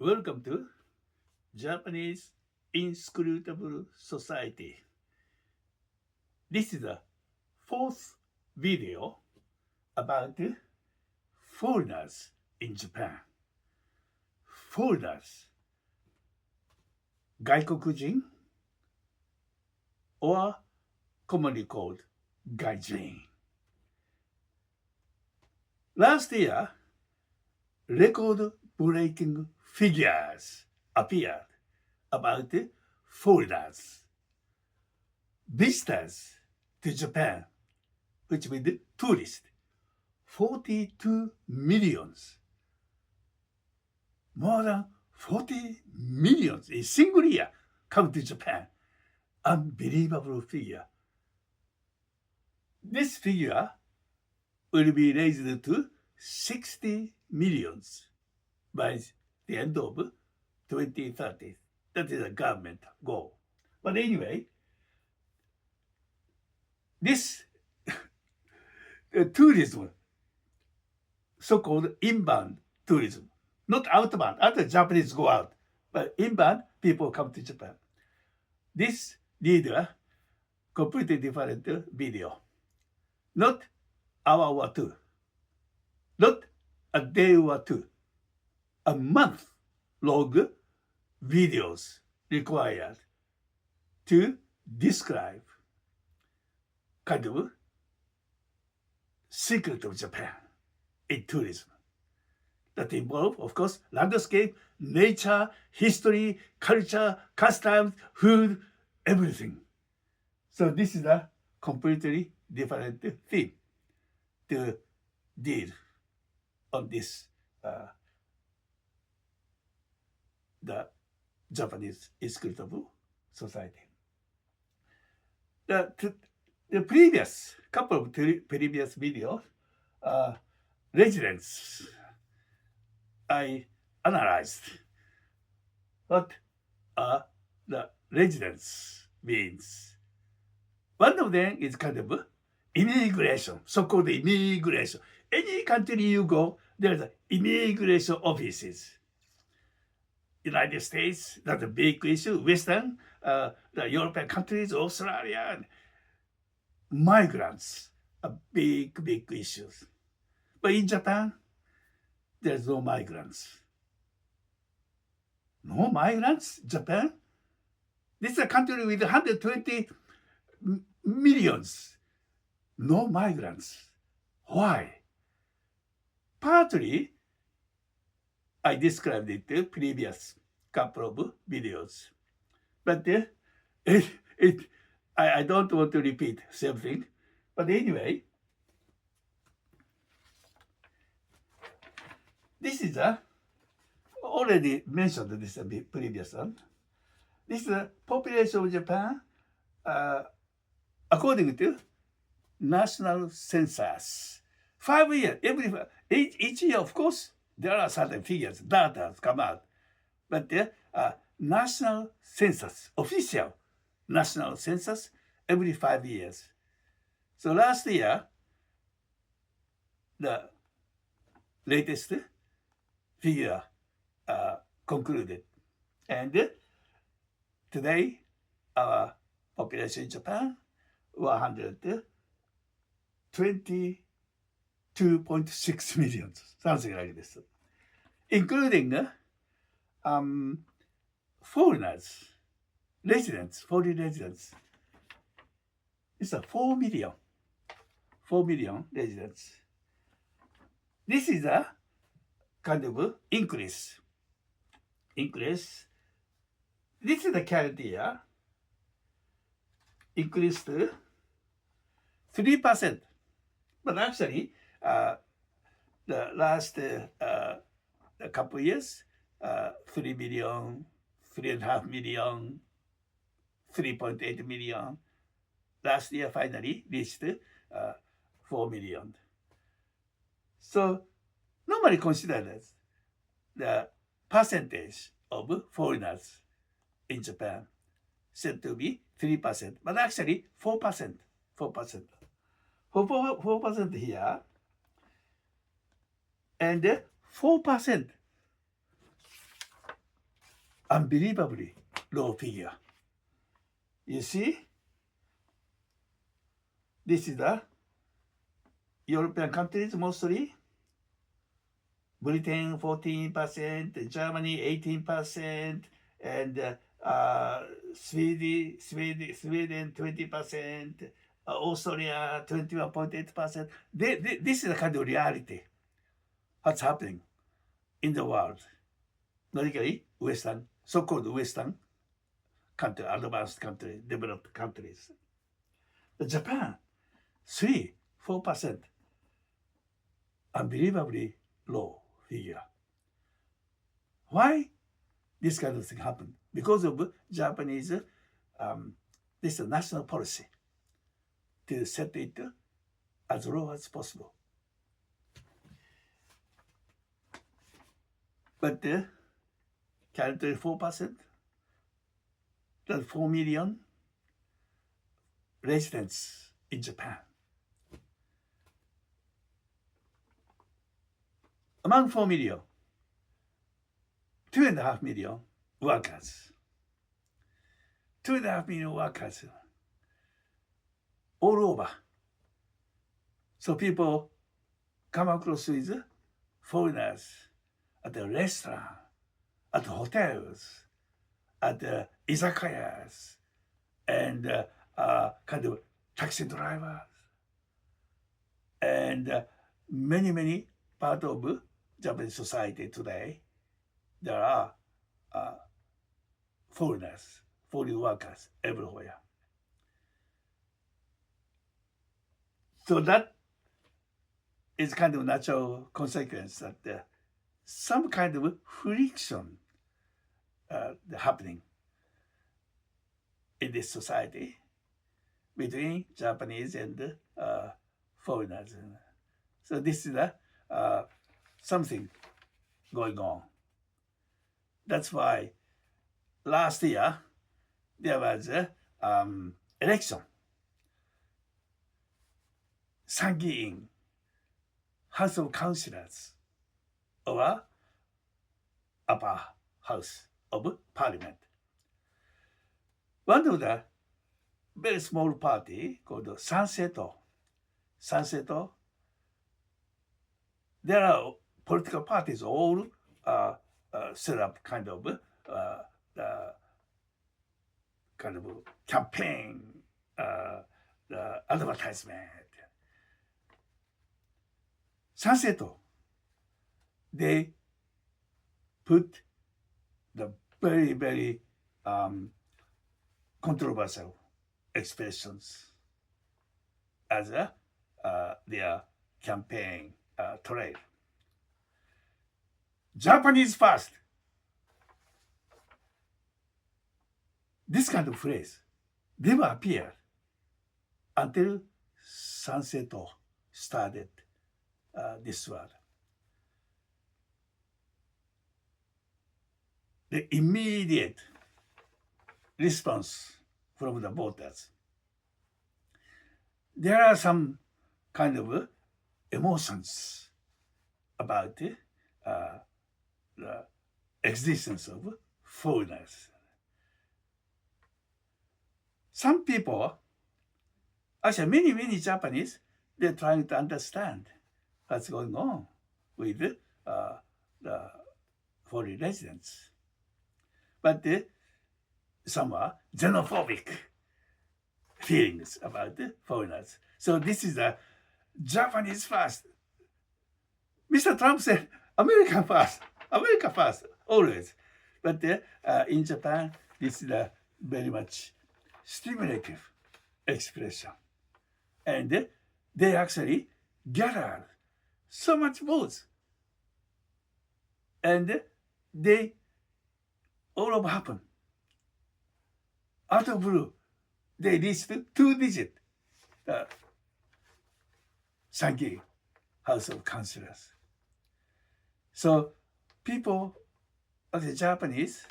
Welcome to Japanese Inscrutable Society. This is the fourth video about foreigners in Japan. Foreigners, 外国人 or commonly called 外人. Last year, record-breaking figures appeared about foreigners, visitors to Japan, which means tourists, 42 millions. More than 40 millions in a single year come to Japan. Unbelievable figure. This figure will be raised to 60 millions by the end of 2030. That is a government goal. But anyway, this tourism, so-called inbound tourism, not outbound. Other Japanese go out, but inbound people come to Japan. This need a completely different video. Not hour or two, not a day or two, a month long videos required to describe kind of secret of Japan in tourism. That involve, of course, landscape, nature, history, culture, customs, food, everything. So this is a completely different theme to deal on this the Japanese inscrutable society. The previous couple of previous videos, residents, I analyzed what the residents means. One of them is kind of immigration, so-called immigration. Any country you go, there's immigration offices. United States, that's a big issue. Western, the European countries, Australia, migrants are big issues. But in Japan, there's no migrants. No migrants, Japan? This is a country with 120 millions. No migrants. Why? Partly, I described it in the previous couple of videos. But I don't want to repeat same thing. But anyway, this is already mentioned this previous one. This is the population of Japan according to national census. 5 years, each year, of course, there are certain figures, data come out. But the national census, official national census, every 5 years. So last year, the latest figure concluded. And today, our population in Japan, 122.6 million, something like this, including foreigners, residents, foreign residents. It's a 4 million residents. This is a kind of increase. This is the current year, increased to 3%. But actually, the last a couple of years, 3 million, 3.5 million, 3.8 million. Last year, finally reached 4 million. So, normally considered the percentage of foreigners in Japan said to be 3%, but actually 4%. 4% here, and 4% unbelievably low figure. You see, this is the European countries mostly. Britain 14%, Germany 18%, and Sweden 20%, Austria 21.8%. This is the kind of reality. What's happening in the world? Normally, Western, so-called Western country, advanced country, developed countries. Japan, 4%, unbelievably low figure. Why this kind of thing happened? Because of Japanese, this is national policy to set it as low as possible. But currently 4%, that's 4 million residents in Japan. Among 4 million, 2.5 million workers. 2.5 million workers all over. So people come across with foreigners at the restaurant, at the hotels, at the izakayas, and kind of taxi drivers, and many part of Japanese society today, there are foreigners, foreign workers everywhere. So that is kind of natural consequence that some kind of friction happening in this society between Japanese and foreigners. So this is something going on. That's why last year there was an election. Sangiin, House of Councillors, or upper house of parliament. One of the very small party called Sanseto. There are political parties all set up kind of campaign, advertisement. Sanseto, they put the very controversial expressions as their campaign trail. Japanese first. This kind of phrase never appeared until Sanseto started this word. The immediate response from the voters. There are some kind of emotions about the existence of foreigners. Some people, actually many Japanese, they're trying to understand what's going on with the foreign residents. But some are xenophobic feelings about the foreigners. So this is a Japanese first. Mr. Trump said, America first, always. But in Japan, this is a very much stimulative expression. And they actually gathered so much votes. And they all of happen. Out of blue, they reached 2-digit Sangi, House of Councillors. So people, as a Japanese,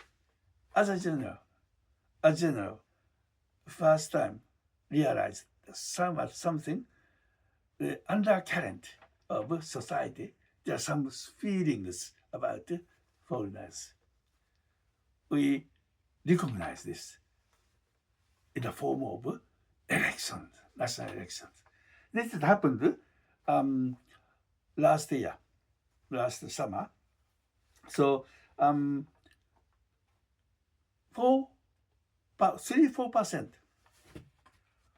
as a general, first time realized something, the undercurrent of society, there are some feelings about foreigners. we recognize this in the form of elections, national elections. This happened last year, last summer. So 4%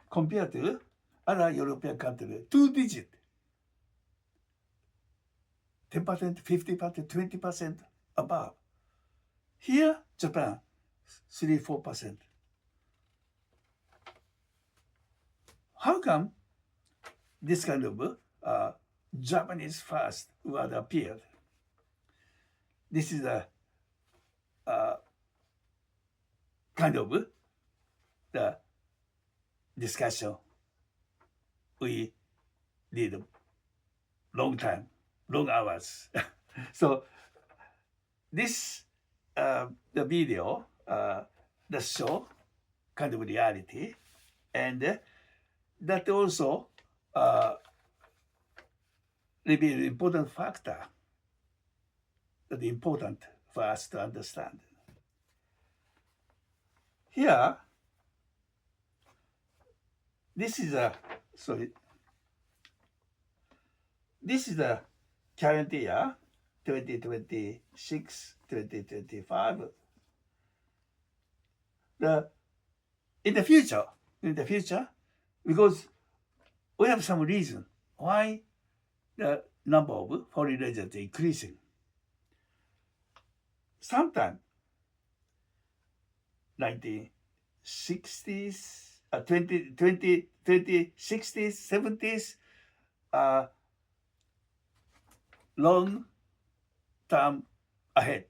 compared to other European countries, 2 digit, 10%, 50%, 20% above. Here, Japan, 3-4%. How come this kind of Japanese first word appeared? This is a kind of the discussion we did long time, long hours. So this the video that show kind of reality, and that also reveal important factor that is important for us to understand. Here, this is a current year, 2026, 2025. In the future, because we have some reason why the number of foreign residents is increasing. Sometime 1960s, 20, 30, 60s, 70s, long term ahead,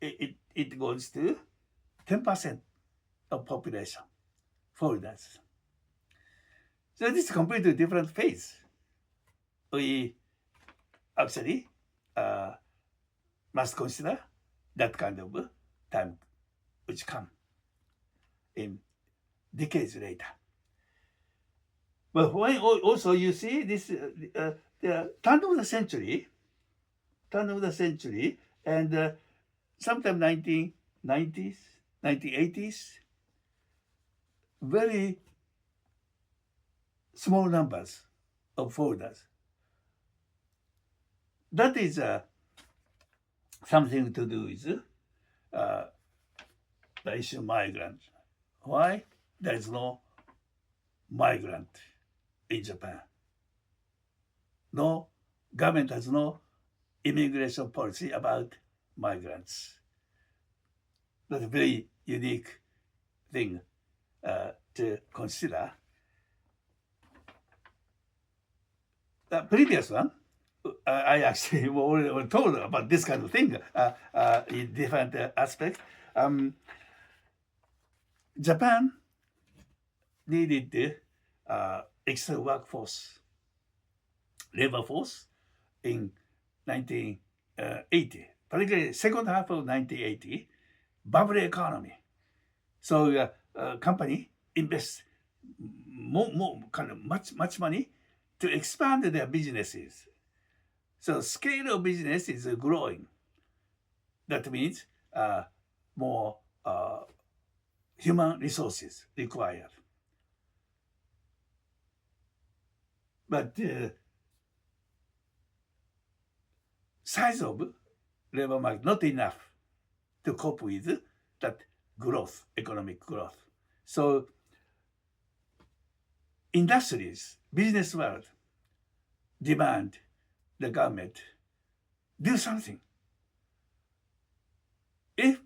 it goes to 10% of population, foreigners. So this is completely different phase. We actually must consider that kind of time which come in decades later. But when also you see this the turn of the century, and sometime 1990s, 1980s, very small numbers of foreigners. That is something to do with the issue of migrant. Why? There is no migrant in Japan. No, government has no immigration policy about migrants. That's a very unique thing to consider. The previous one, I actually were told about this kind of thing in different aspects. Japan needed extra workforce, labor force in 1980, particularly second half of 1980, bubble economy. So company invest much money to expand their businesses. So scale of business is growing. That means more human resources required. But size of labor market not enough to cope with that growth, economic growth. So industries, business world demand the government do something. If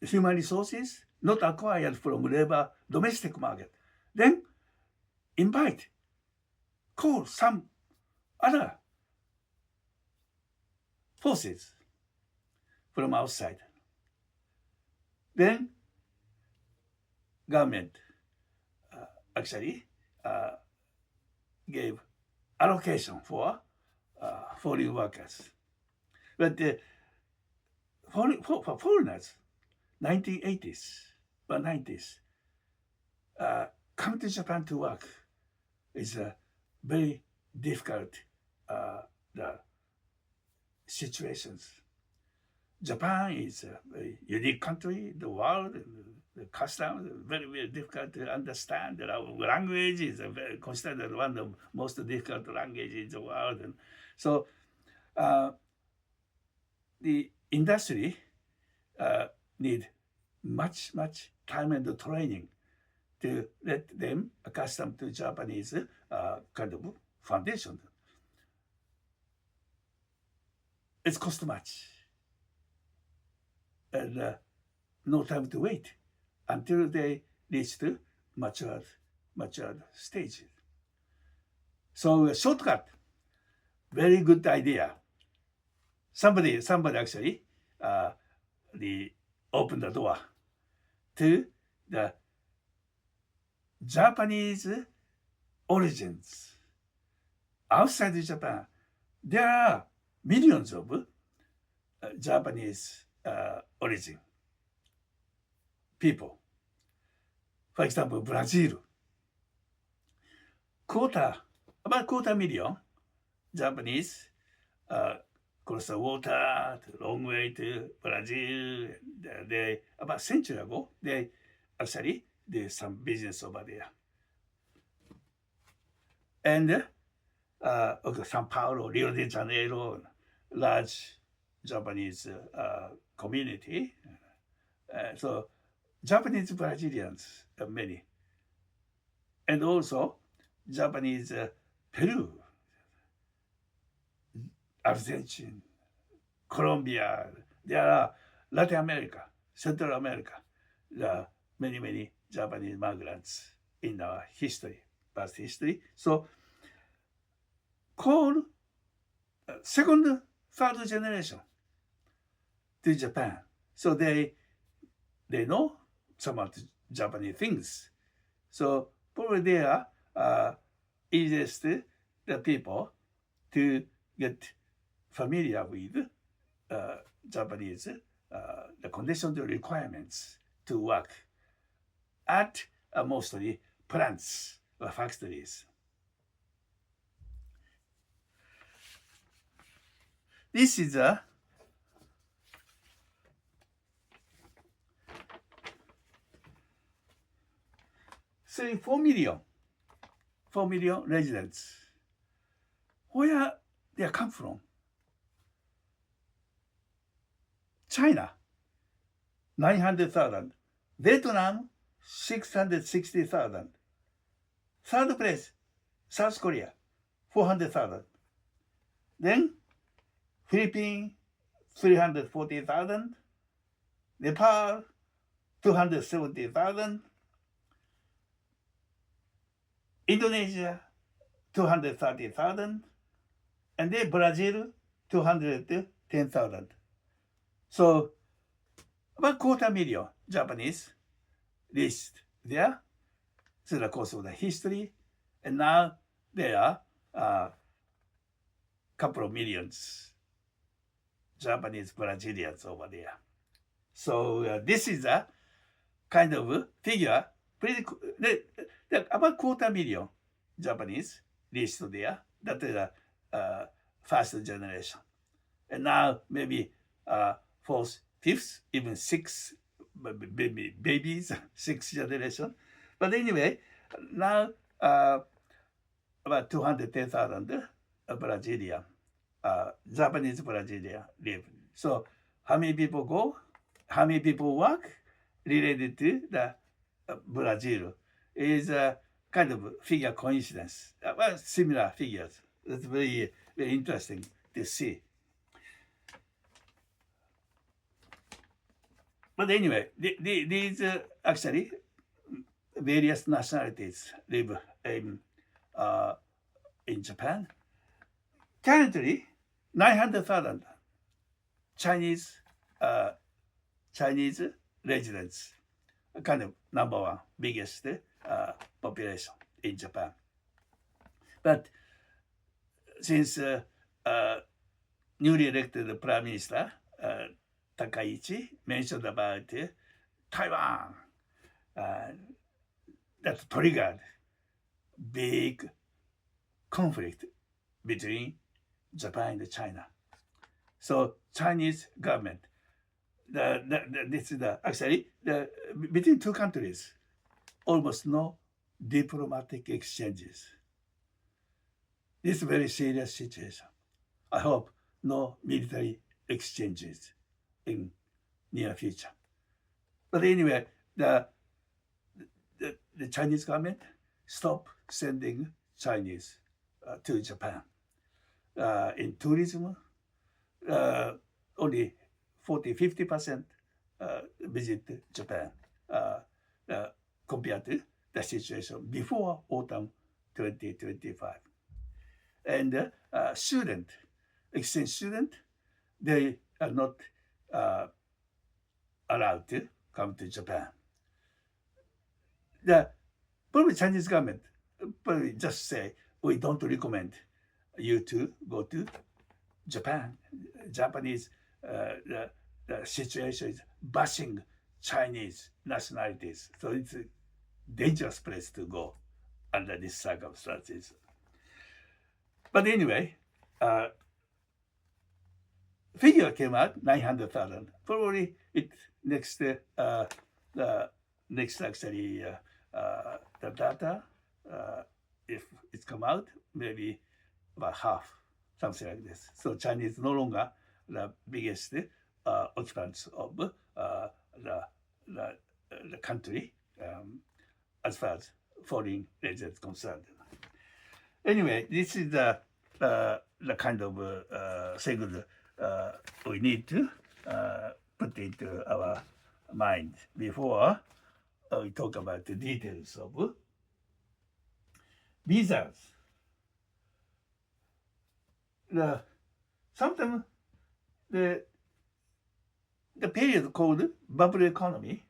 human resources not acquired from labor domestic market, then call some other forces from outside. Then government actually gave allocation for foreign workers. But for foreigners, 1980s or 90s, come to Japan to work is a very difficult the situations. Japan is a very unique country, the world, the customs, very, very difficult to understand. The language is considered one of the most difficult languages in the world. And so uh, the industry need much, much time and training to let them accustomed to Japanese kind of foundation. It's cost much, and no time to wait until they reach to matured stage. So a shortcut, very good idea. Somebody actually the opened the door to the Japanese origins outside Japan. There are millions of Japanese origin people. For example, Brazil, about quarter million Japanese cross the water to long way to Brazil. They about century ago, they actually did some business over there. And okay, Sao Paulo, Rio de Janeiro, large Japanese community. So Japanese Brazilians, many. And also Japanese Peru, Argentina, Colombia. There are Latin America, Central America. There are many, many Japanese migrants in our history, past history. So called second, third generation to Japan. So they know some of the Japanese things. So probably they are easiest the people to get familiar with Japanese the conditions and requirements to work at mostly plants or factories. This is a say 4 million residents. Where they come from? China, 900,000. Vietnam, 660,000. Third place, South Korea, 400,000. Then Philippines, 340,000. Nepal, 270,000. Indonesia, 230,000. And then Brazil, 210,000. So about quarter million Japanese lived there through the course of the history. And now there are a couple of millions Japanese Brazilians over there. So this is a kind of figure, pretty about quarter million Japanese lived there. That is a first generation. And now maybe fourth, fifth, even sixth babies, sixth generation. But anyway, now about 210,000 Brazilian, Japanese Brazilian live. So how many people go? How many people work related to the Brazil is a kind of figure coincidence. Well, similar figures. That's very, very interesting to see. But anyway, these actually various nationalities live in Japan. Currently, 900,000 Chinese residents, kind of number one, biggest population in Japan. But since newly elected Prime Minister Takaichi mentioned about Taiwan, that triggered big conflict between Japan and China. So Chinese government this is actually between two countries, almost no diplomatic exchanges. This is a very serious situation. I hope no military exchanges in near future. But anyway, the Chinese government stopped sending Chinese to Japan. In tourism, only 40-50% visit Japan compared to the situation before autumn 2025. And exchange student, they are not allowed to come to Japan. The probably Chinese government probably just say, we don't recommend you to go to Japan. Japanese the situation is bashing Chinese nationalities, so it's a dangerous place to go under these circumstances. But anyway, figure came out 900,000. Probably it next actually the data if it come out maybe about half, something like this. So Chinese no longer the biggest occupants of the country as far as foreign residents concerned. Anyway, this is the kind of thing we need to put into our mind before we talk about the details of visas. Sometimes the period called bubble economy,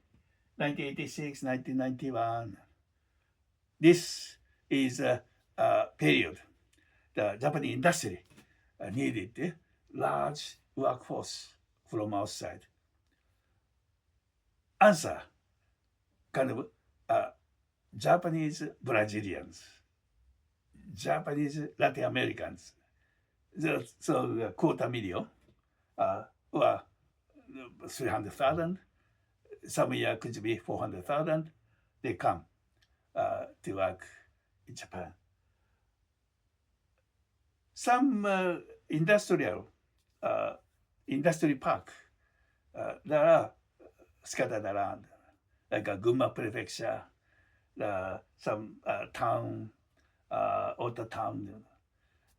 1986, 1991, this is a period the Japanese industry needed large workforce from outside. Answer, kind of Japanese Brazilians, Japanese Latin Americans. So quarter million or 300,000, some year could be 400,000, they come to work in Japan. Some industry park that are scattered around, like a Gunma prefecture, some town, outer town,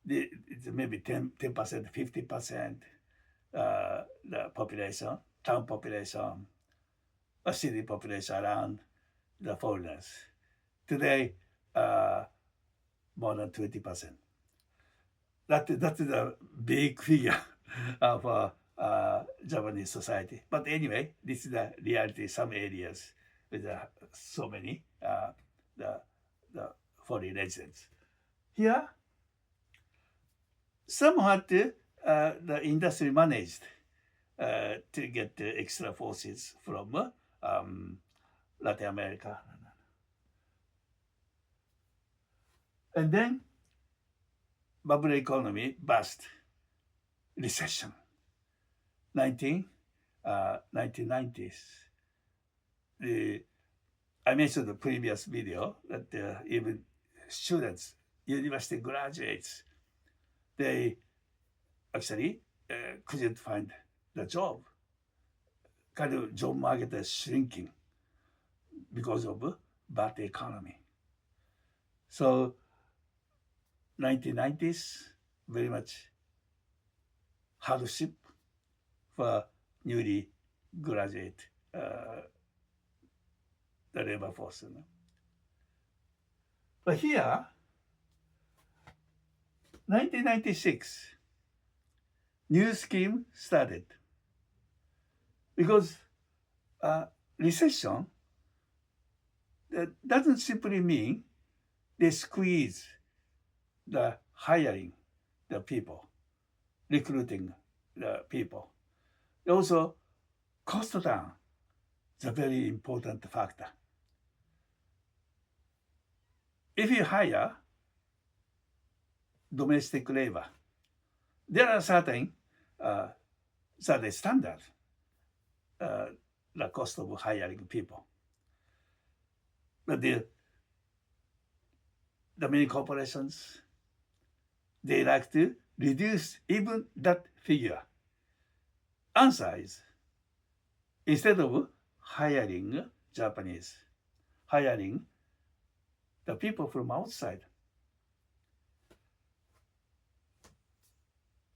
it's maybe 10%, 50% the population, town population, a city population around the foreigners. Today, more than 20%. That is a big figure for Japanese society. But anyway, this is the reality. Some areas with so many the foreign residents. Here, somewhat the industry managed to get extra forces from Latin America. And then bubble economy burst, recession, 1990s. I mentioned the previous video that even students, university graduates, they actually couldn't find the job. Kind of job market is shrinking because of bad economy. So 1990s, very much hardship for newly graduate the labor force. But here, 1996, new scheme started because recession doesn't simply mean they squeeze the hiring the people, recruiting the people. Also, cost down is a very important factor. If you hire domestic labor, there are certain standards the cost of hiring people. But the many corporations, they like to reduce even that figure. Answer is, instead of hiring Japanese, hiring the people from outside.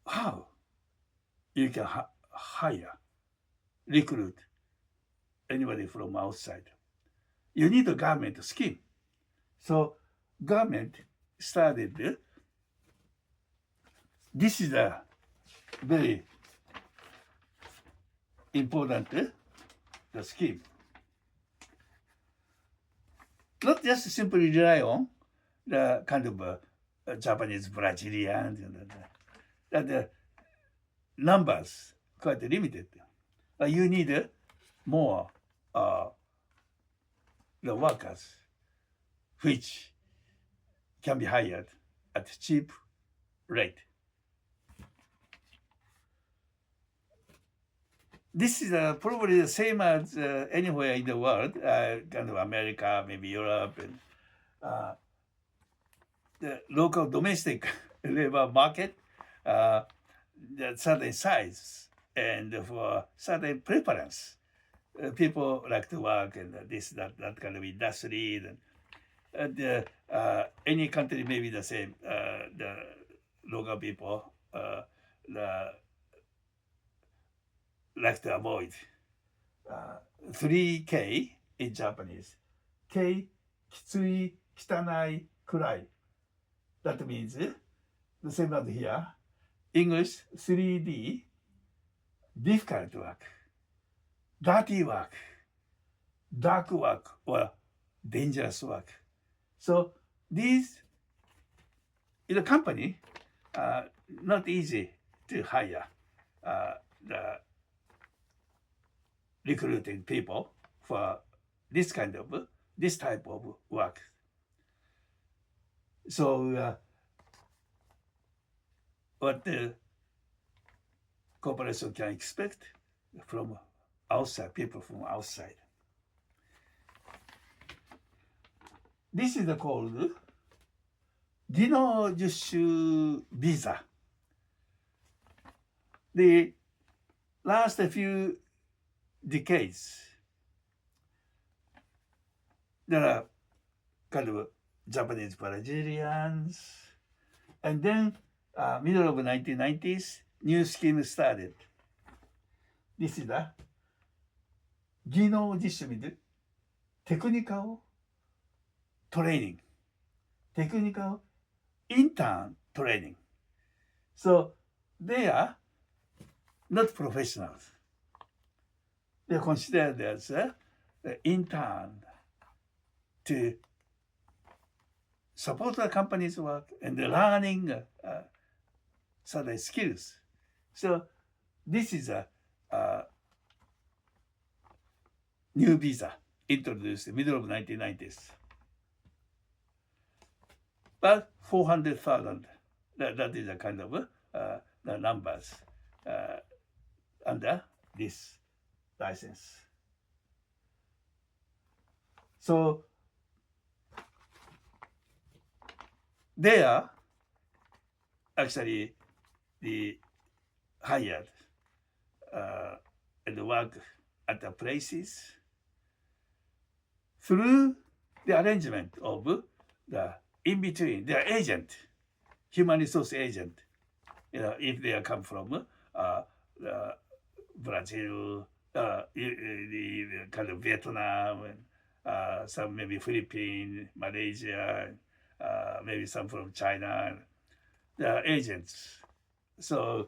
How you can hire, recruit anybody from outside? You need a government scheme. So government started, this is a very important the scheme. Not just simply rely on the kind of Japanese, Brazilian, the numbers quite limited. You need more the workers which can be hired at cheap rate. This is probably the same as anywhere in the world, kind of America, maybe Europe, and the local domestic labor market, the certain size and for certain preference. People like to work in this, that kind of industry. And any country may be the same. The local people like to avoid 3K in Japanese. K, きつい、汚い、暗い. That means the same as here. English 3D, difficult work, dirty work, dark work, or dangerous work. So these in a company not easy to hire the recruiting people for this type of work. So what the corporation can expect from outside, people from outside. This is called 技能実習 visa. The last few decades, there are kind of Japanese Brazilians, and then middle of 1990s, new scheme started. This is the 技能実習 means technical training, technical intern training. So they are not professionals. They are considered as an intern to support the company's work and learning certain skills. So this is a new visa introduced in the middle of 1990s. But 400,000, that is a kind of the numbers under this license. So they are actually the hired and work at the places through the arrangement of the in between, their agent, human resource agent. If they come from Brazil, the kind of Vietnam, and some maybe Philippines, Malaysia, maybe some from China, they are agents. So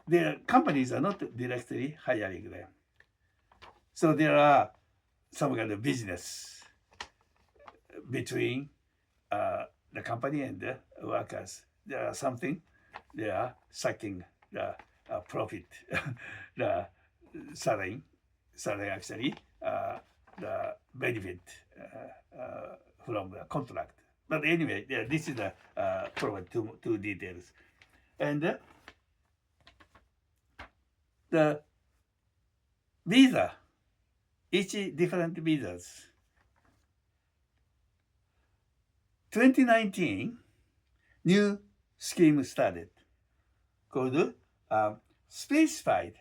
their companies are not directly hiring them. So there are some kind of business between the company and the workers. There are something they are sucking the profit, the selling actually the benefit from the contract. But anyway, this is the probably two details. And the visa, each different visas. 2019, new scheme started called specified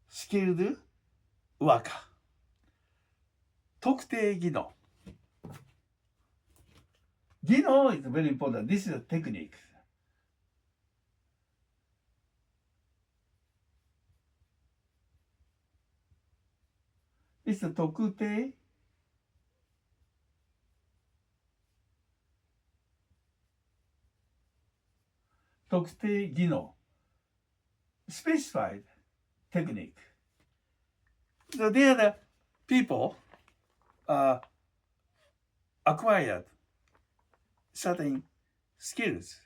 skilled worker. 特定技能。技能 is very important. This is a technique. It's a 特定技能 specified technique. So there the people acquired certain skills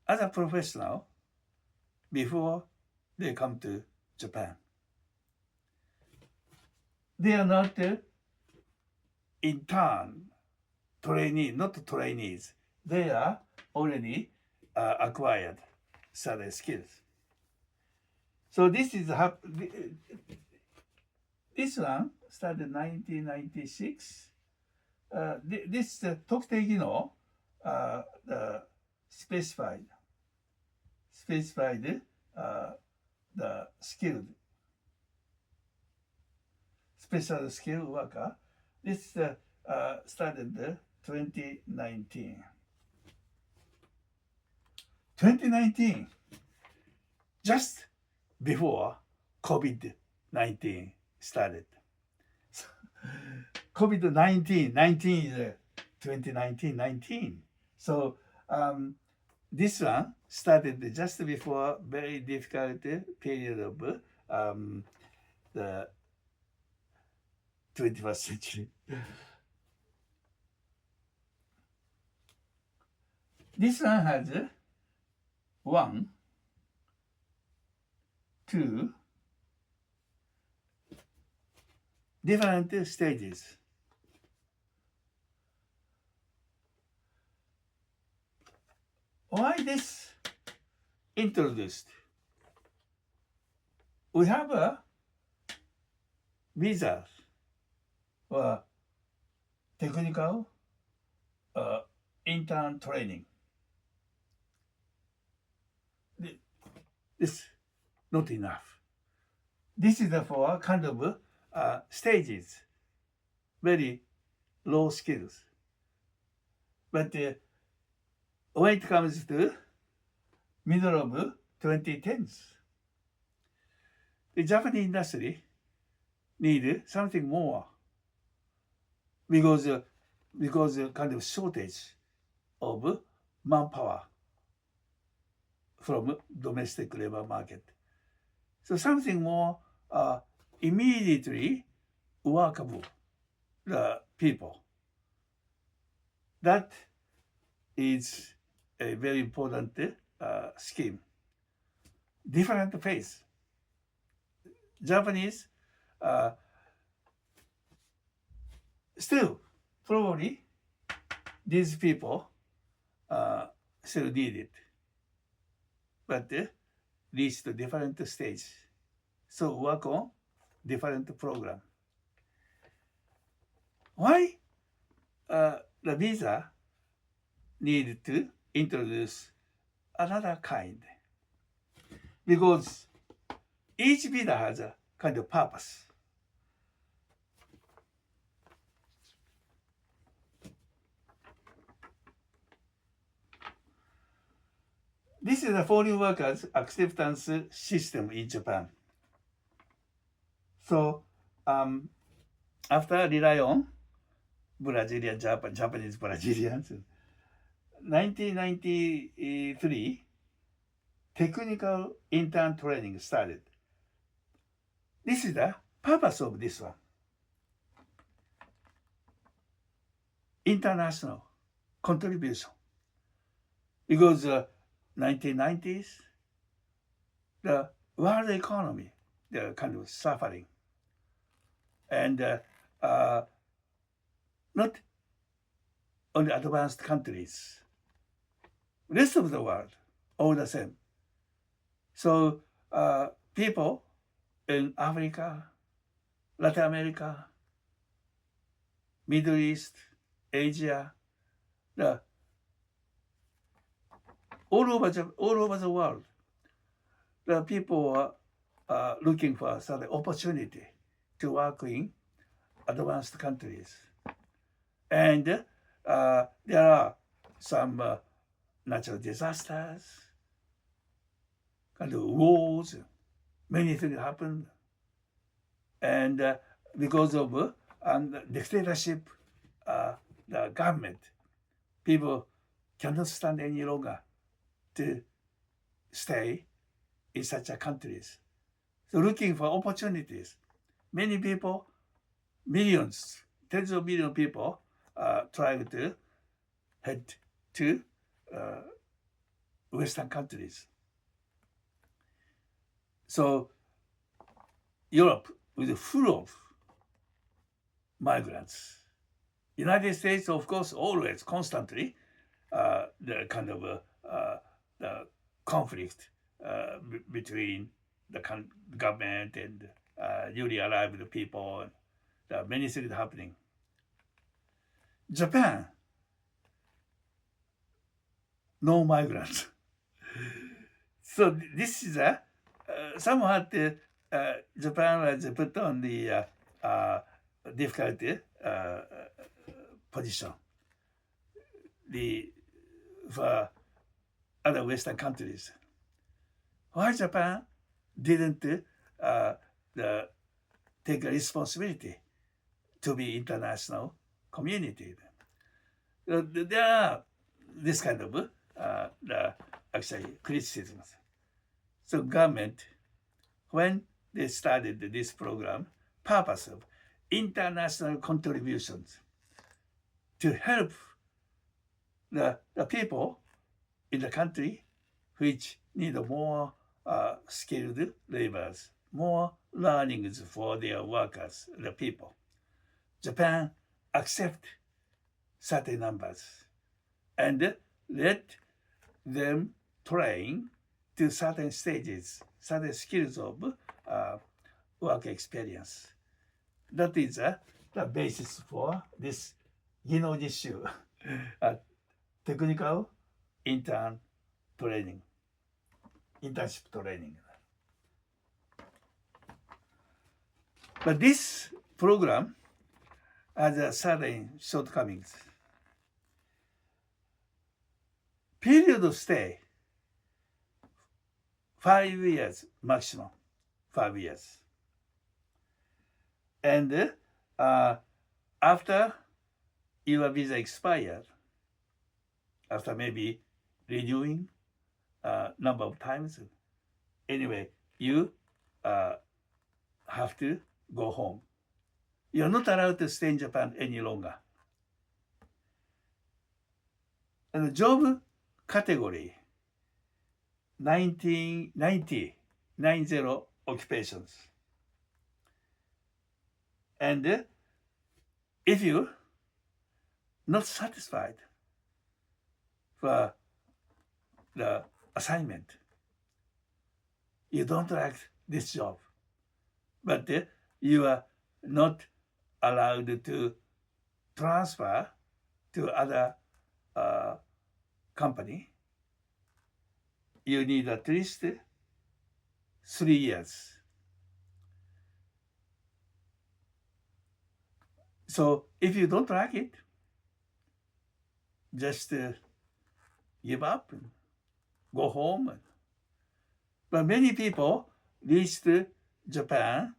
as a professional before they come to Japan. They are not intern, trainee, not trainees. They are already acquired certain skills. So this is this one started 1996. This 特定技能 the specified the skilled special skill worker. This started 2019. 2019, just before COVID-19 started. COVID-19, 19 is 2019. So this one started just before very difficult period of the 21st century. This one has 1, 2 different stages. Why this introduced? We have a visa or technical intern training. This not enough. This is for kind of stages, very low skills. But when it comes to middle of 2010s, the Japanese industry need something more because kind of shortage of manpower from domestic labor market. So something more immediately workable people. That is a very important scheme. Different phase. Japanese still probably these people still need it, but reached a different stage. So work on different program. Why the visa need to introduce another kind? Because each visa has a kind of purpose. This is a foreign workers acceptance system in Japan. So after rely on Brazilian, Japanese Brazilians, 1993, technical intern training started. This is the purpose of this one. International contribution. Because 1990s, the world economy, they're kind of suffering. And not only advanced countries, rest of the world, all the same. So people in Africa, Latin America, Middle East, Asia, the, all over the world, the people are looking for certain opportunity to work in advanced countries. And there are some natural disasters, kind of wars, many things happen. And because of dictatorship, the government, people cannot stand any longer to stay in such a countries. So looking for opportunities. Many people, millions, tens of millions of people trying to head to Western countries. So Europe is full of migrants. United States, of course, always, constantly, the kind of the conflict between the government and newly arrived people. And there are many things happening. Japan, no migrants. So this is a somewhat Japan was put on the difficult position for other Western countries. Why Japan didn't take a responsibility to be international community? There are this kind of actually criticisms. So government, when they started this program, purpose of international contributions to help the people in the country which need more skilled laborers, more learnings for their workers, the people. Japan accept certain numbers and let them train to certain stages, certain skills of work experience. That is the basis for this Ginojishu, technical internship training. But this program has certain shortcomings. Period of stay, 5 years maximum, 5 years. And after your visa expired, after maybe renewing number of times, anyway, you have to go home. You're not allowed to stay in Japan any longer. And the job category, 90 occupations. And if you're not satisfied for the assignment, you don't like this job, but you are not allowed to transfer to other company, you need at least 3 years. So if you don't like it, just give up and go home. But many people reached Japan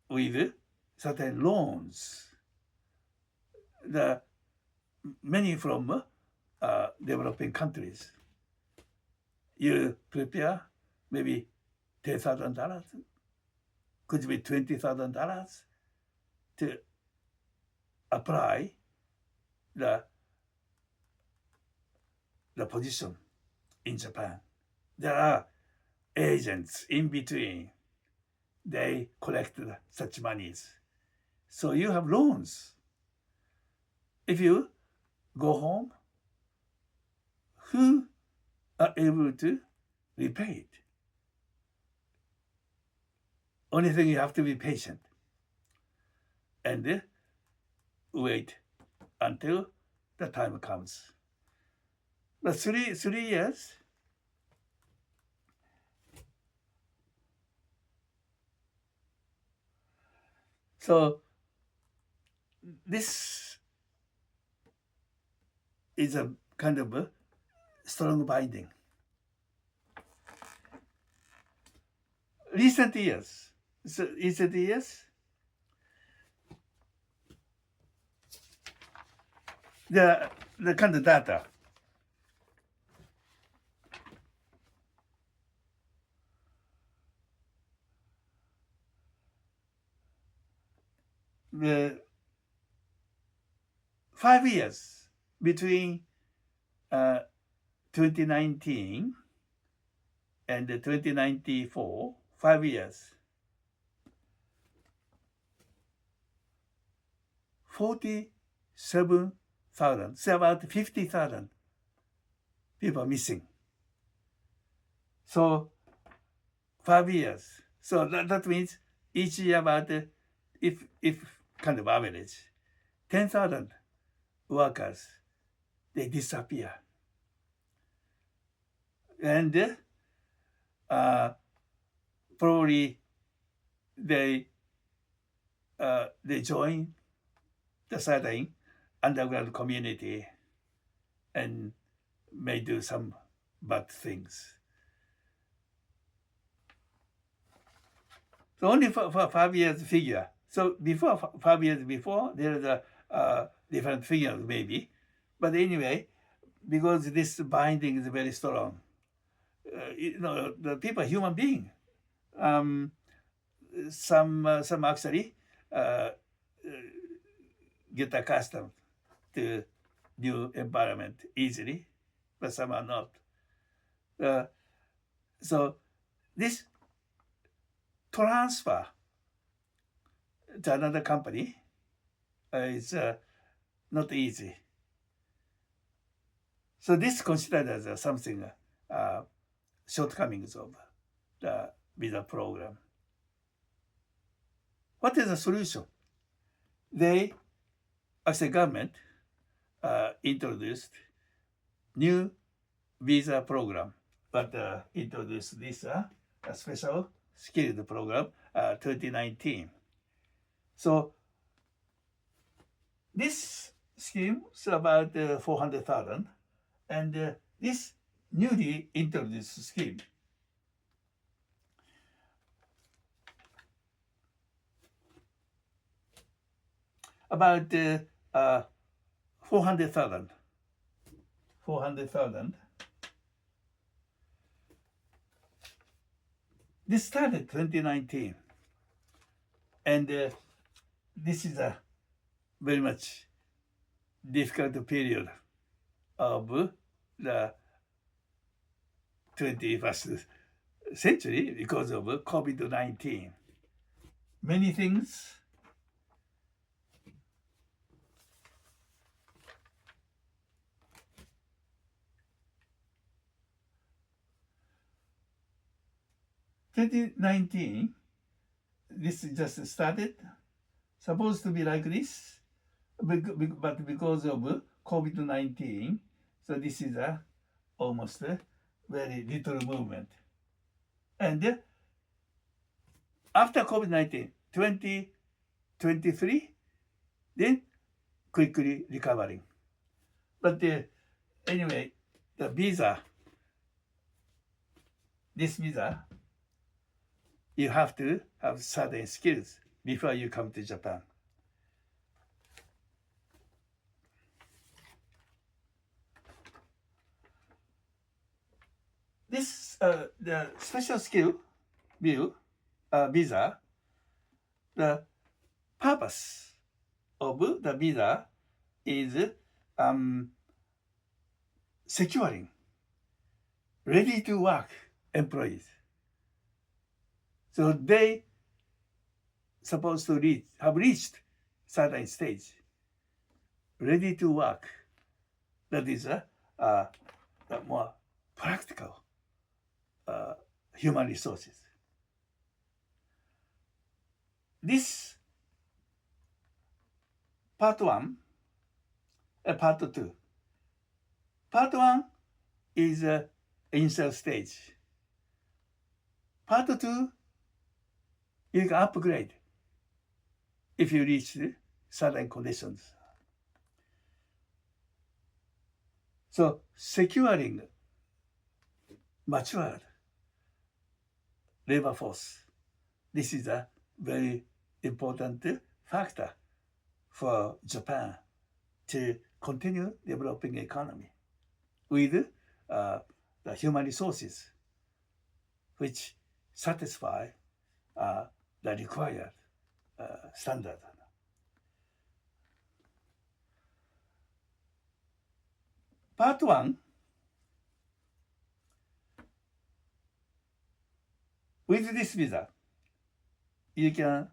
with certain loans. Many from developing countries. You prepare maybe $10,000, could be $20,000 to apply the position in Japan. There are agents in between. They collect such monies. So you have loans. If you go home, who are able to repay it? Only thing you have to be patient and wait until the time comes. But 3 years, so this is a kind of a strong binding. Recent years, the kind of data. The 5 years between 2019 and 2094, 5 years, 47,000, so about 50,000 people missing. So 5 years. So that means each year about, if kind of average, 10,000 workers, they disappear. And probably they join the certain underground community and may do some bad things. So only for 5 years figure. So before 5 years before, there is a different figures maybe. But anyway, because this binding is very strong, the people are human being. Some actually get accustomed to new environment easily, but some are not. So this transfer to another company is not easy. So this is considered as something shortcomings of the visa program. What is the solution? They, as a government, introduced new visa program, but introduced this a special skilled program 2019. So this scheme is about 400,000, and this newly introduced scheme about 400,000. This started 2019, and this is a very much difficult period of the 21st century because of COVID-19. Many things (2019), this just started, supposed to be like this, but because of COVID-19, so this is almost a very little movement. And after COVID-19, 2023, then quickly recovering. But anyway, the visa, this visa, you have to have certain skills before you come to Japan. This the special skill visa, the purpose of the visa is securing ready to work employees. So they supposed to have reached certain stage, ready to work. That is a more practical human resources. this part 1 and part 2. Part 1 is initial stage. Part 2, you can upgrade if you reach certain conditions. So securing matured labor force, this is a very important factor for Japan to continue developing economy with the human resources which satisfy the required standard. Part 1, with this visa, you can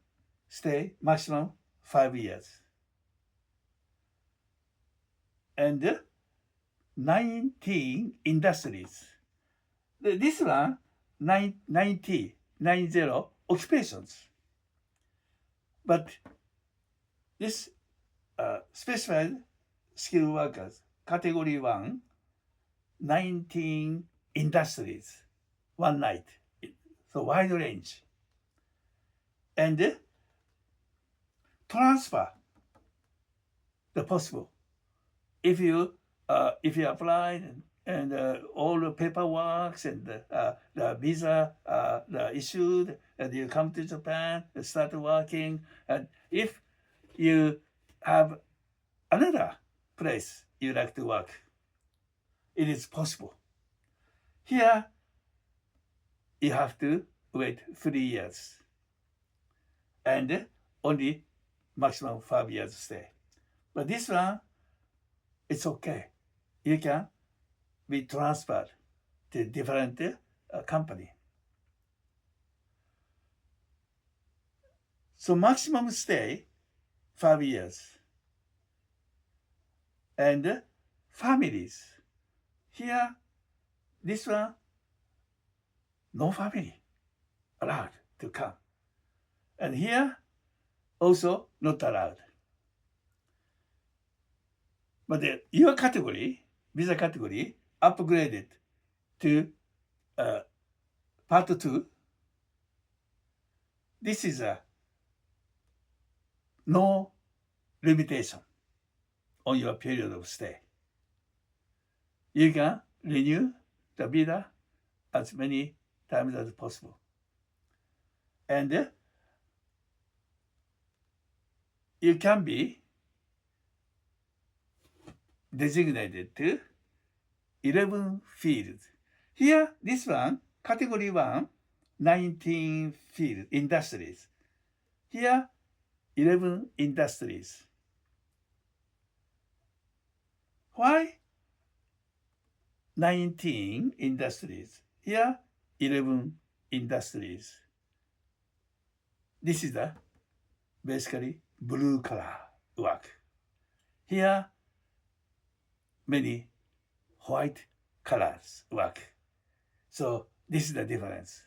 stay maximum 5 years. And 19 industries. This one, 90 occupations. But this specialized skilled workers, category 1, 19 industries, one night. So wide range. And transfer the possible. If you apply and all the paperwork and the visa issued, and you come to Japan and start working, and if you have another place you like to work, it is possible. Here, you have to wait 3 years and only maximum 5 years stay. But this one, it's okay. You can be transferred to different company. So maximum stay 5 years. And families. Here, this one, no family allowed to come. And here, also not allowed. But your category, visa category, upgraded to part 2. This is a no limitation on your period of stay. You can renew the visa as many times as possible. And you can be designated to 11 fields. Here, this one, category 1, 19 field industries. Here, 11 industries. Why 19 industries? Here, 11 industries. This is the basically blue color work. Here, many white colors work. So this is the difference.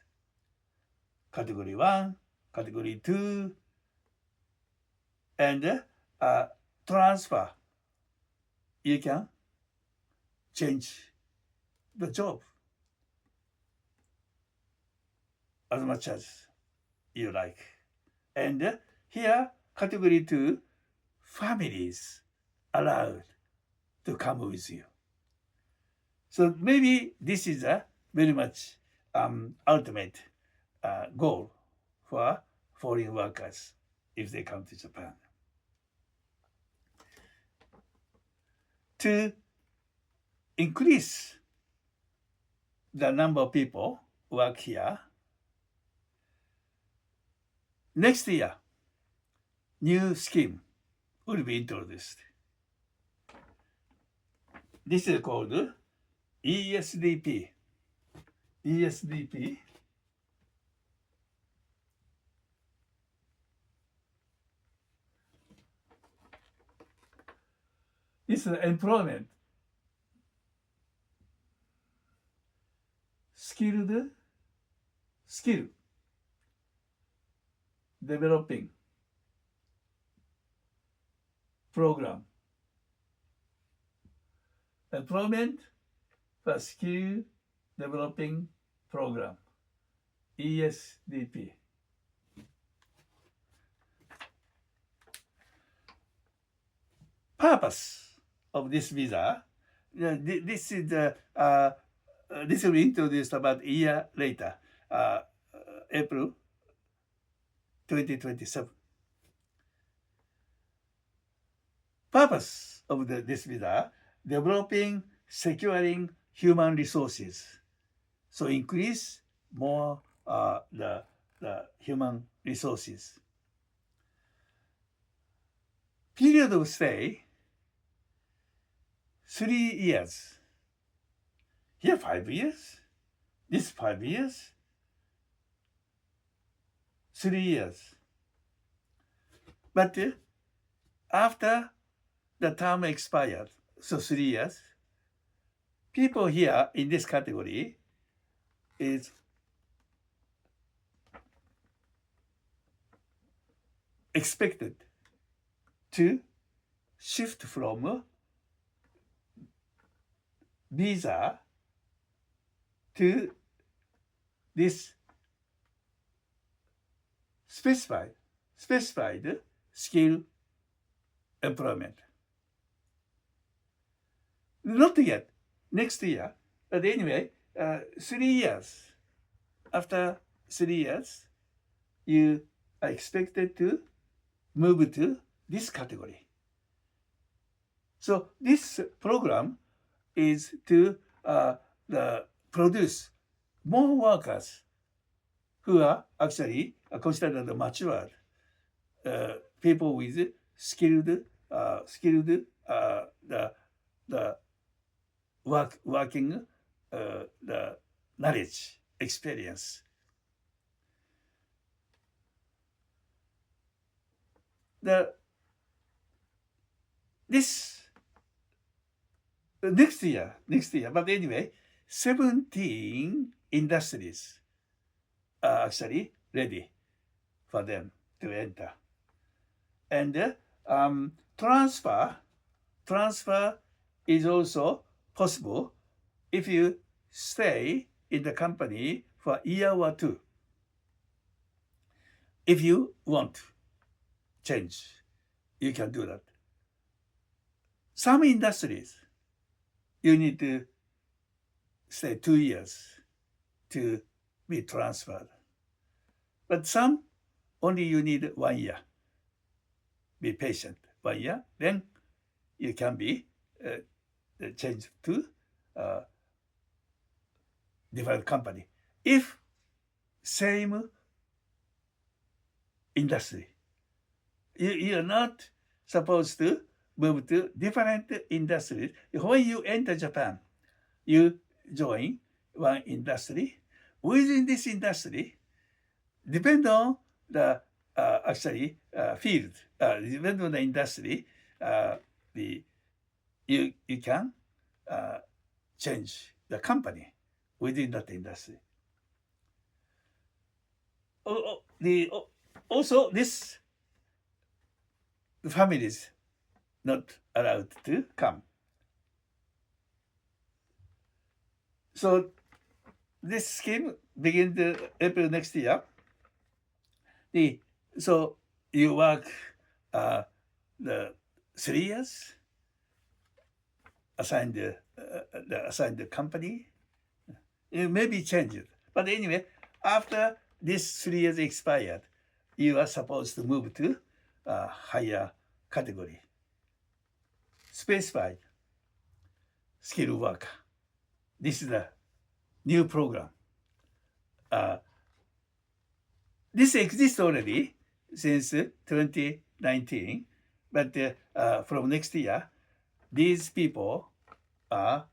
Category 1, category 2, and transfer. You can change the job as much as you like. And here, category 2, families allowed to come with you. So maybe this is a very much ultimate goal for foreign workers if they come to Japan. To increase the number of people who work here, next year, new scheme will be introduced. This is called ESDP. ESDP. This is employment. Skill. developing program. Employment for skill developing program. ESDP. Purpose of this visa. This is this will be introduced about a year later, April 2027. Purpose of this visa: developing, securing human resources, so increase more the human resources. Period of stay: 3 years. Here 5 years. This 5 years. 3 years. But after the term expired, so 3 years, people here in this category is expected to shift from visa to this specified skill employment. Not yet, next year, but anyway, 3 years. After 3 years, you are expected to move to this category. So this program is to produce more workers who are actually considered matured, people with skilled the working the knowledge, experience. This next year, but anyway, 17 industries are actually ready for them to enter. And transfer is also possible if you stay in the company for a year or two. If you want change, you can do that. Some industries, you need to stay 2 years to be transferred. But some, only you need 1 year. Be patient, 1 year, then you can be changed to different company. If same industry, you are not supposed to move to different industries. When you enter Japan, you join one industry. Within this industry, depend on the field, depend on the industry, you can change the company within that industry. Also, this families not allowed to come. So this scheme begins April next year. So you work the 3 years, assigned the company. It may be changed, but anyway, after this 3 years expired, you are supposed to move to a higher category. Specified skill worker. This is the new program. This exists already since 2019, but from next year, these people are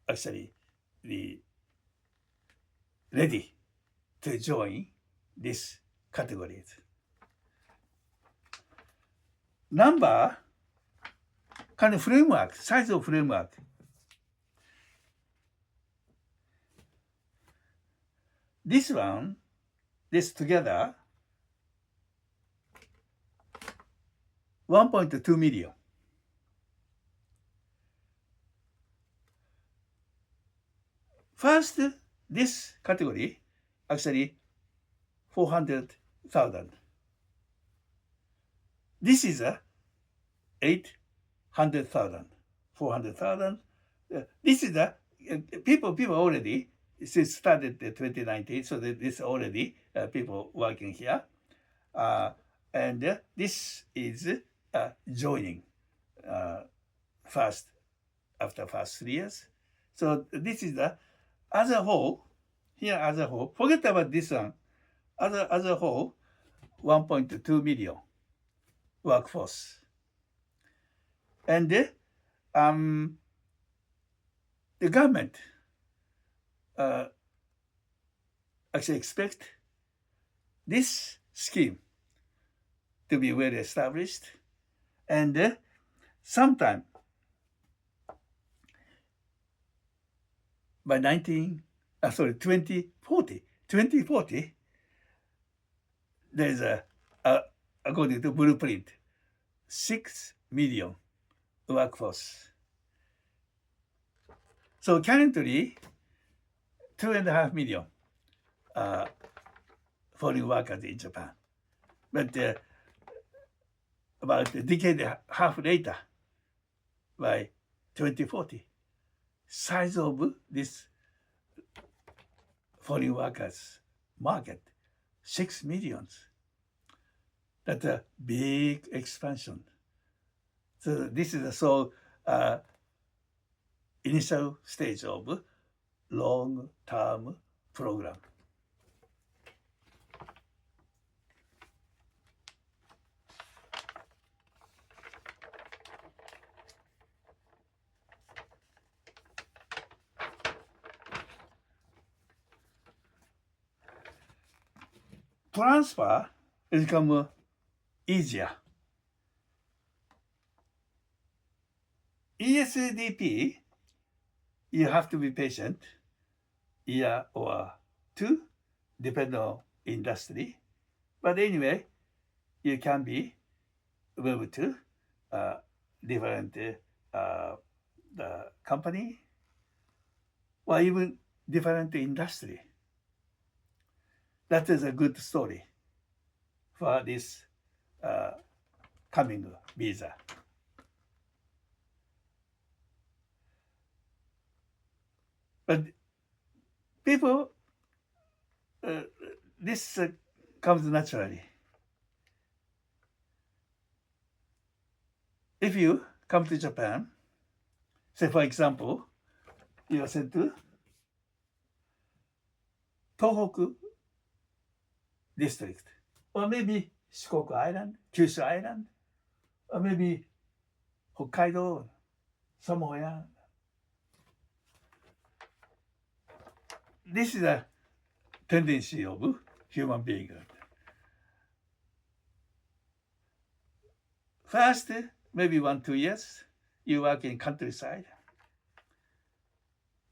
actually ready to join these categories. Number, kind of framework, size of framework. This together 1.2 million. First, this category, actually 400,000. This is a 800,000, 400,000. This is the people already since started in 2019, so that this already people working here, and this is joining first after first 3 years. So this is the as a whole. Here as a whole, forget about this one. As a whole, 1.2 million workforce, and the government actually expect this scheme to be well established, and sometime by 2040, there's according to blueprint, 6 million workforce. So currently, 2.5 million foreign workers in Japan. But about a decade and a half later, by 2040, size of this foreign workers market, 6 millions. That's a big expansion. So this is a initial stage of long-term program. Transfer has become easier. ESDP, you have to be patient, year or two, depending on industry. But anyway, you can be moved to different the company or even different industry. That is a good story for this coming visa. But people, this comes naturally. If you come to Japan, say for example, you are sent to Tohoku district, or maybe Shikoku Island, Kyushu Island, or maybe Hokkaido, somewhere. This is a tendency of human being. First, maybe 1-2 years, you work in countryside.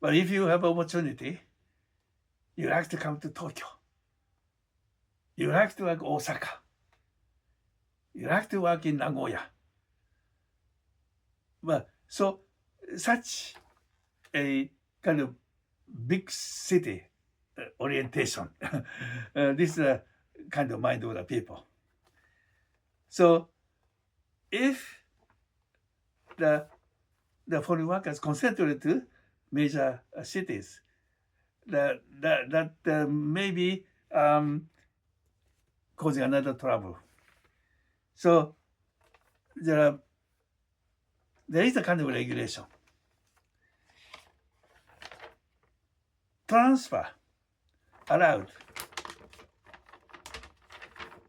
But if you have opportunity, you like to come to Tokyo. You like to work Osaka. You like to work in Nagoya. But so such a kind of big city orientation. This is a kind of mind of the people. So if the foreign workers concentrate to major cities, that maybe causing another trouble. So there is a kind of regulation. Transfer allowed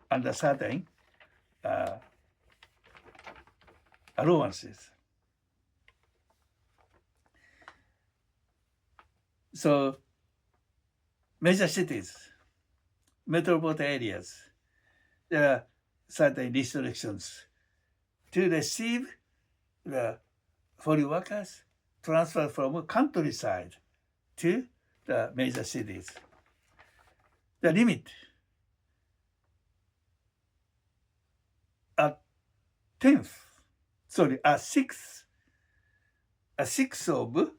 under certain allowances. So major cities, metropolitan areas, there are certain restrictions to receive the foreign workers transfer from countryside to the major cities. The limit at tenth, sorry, a sixth of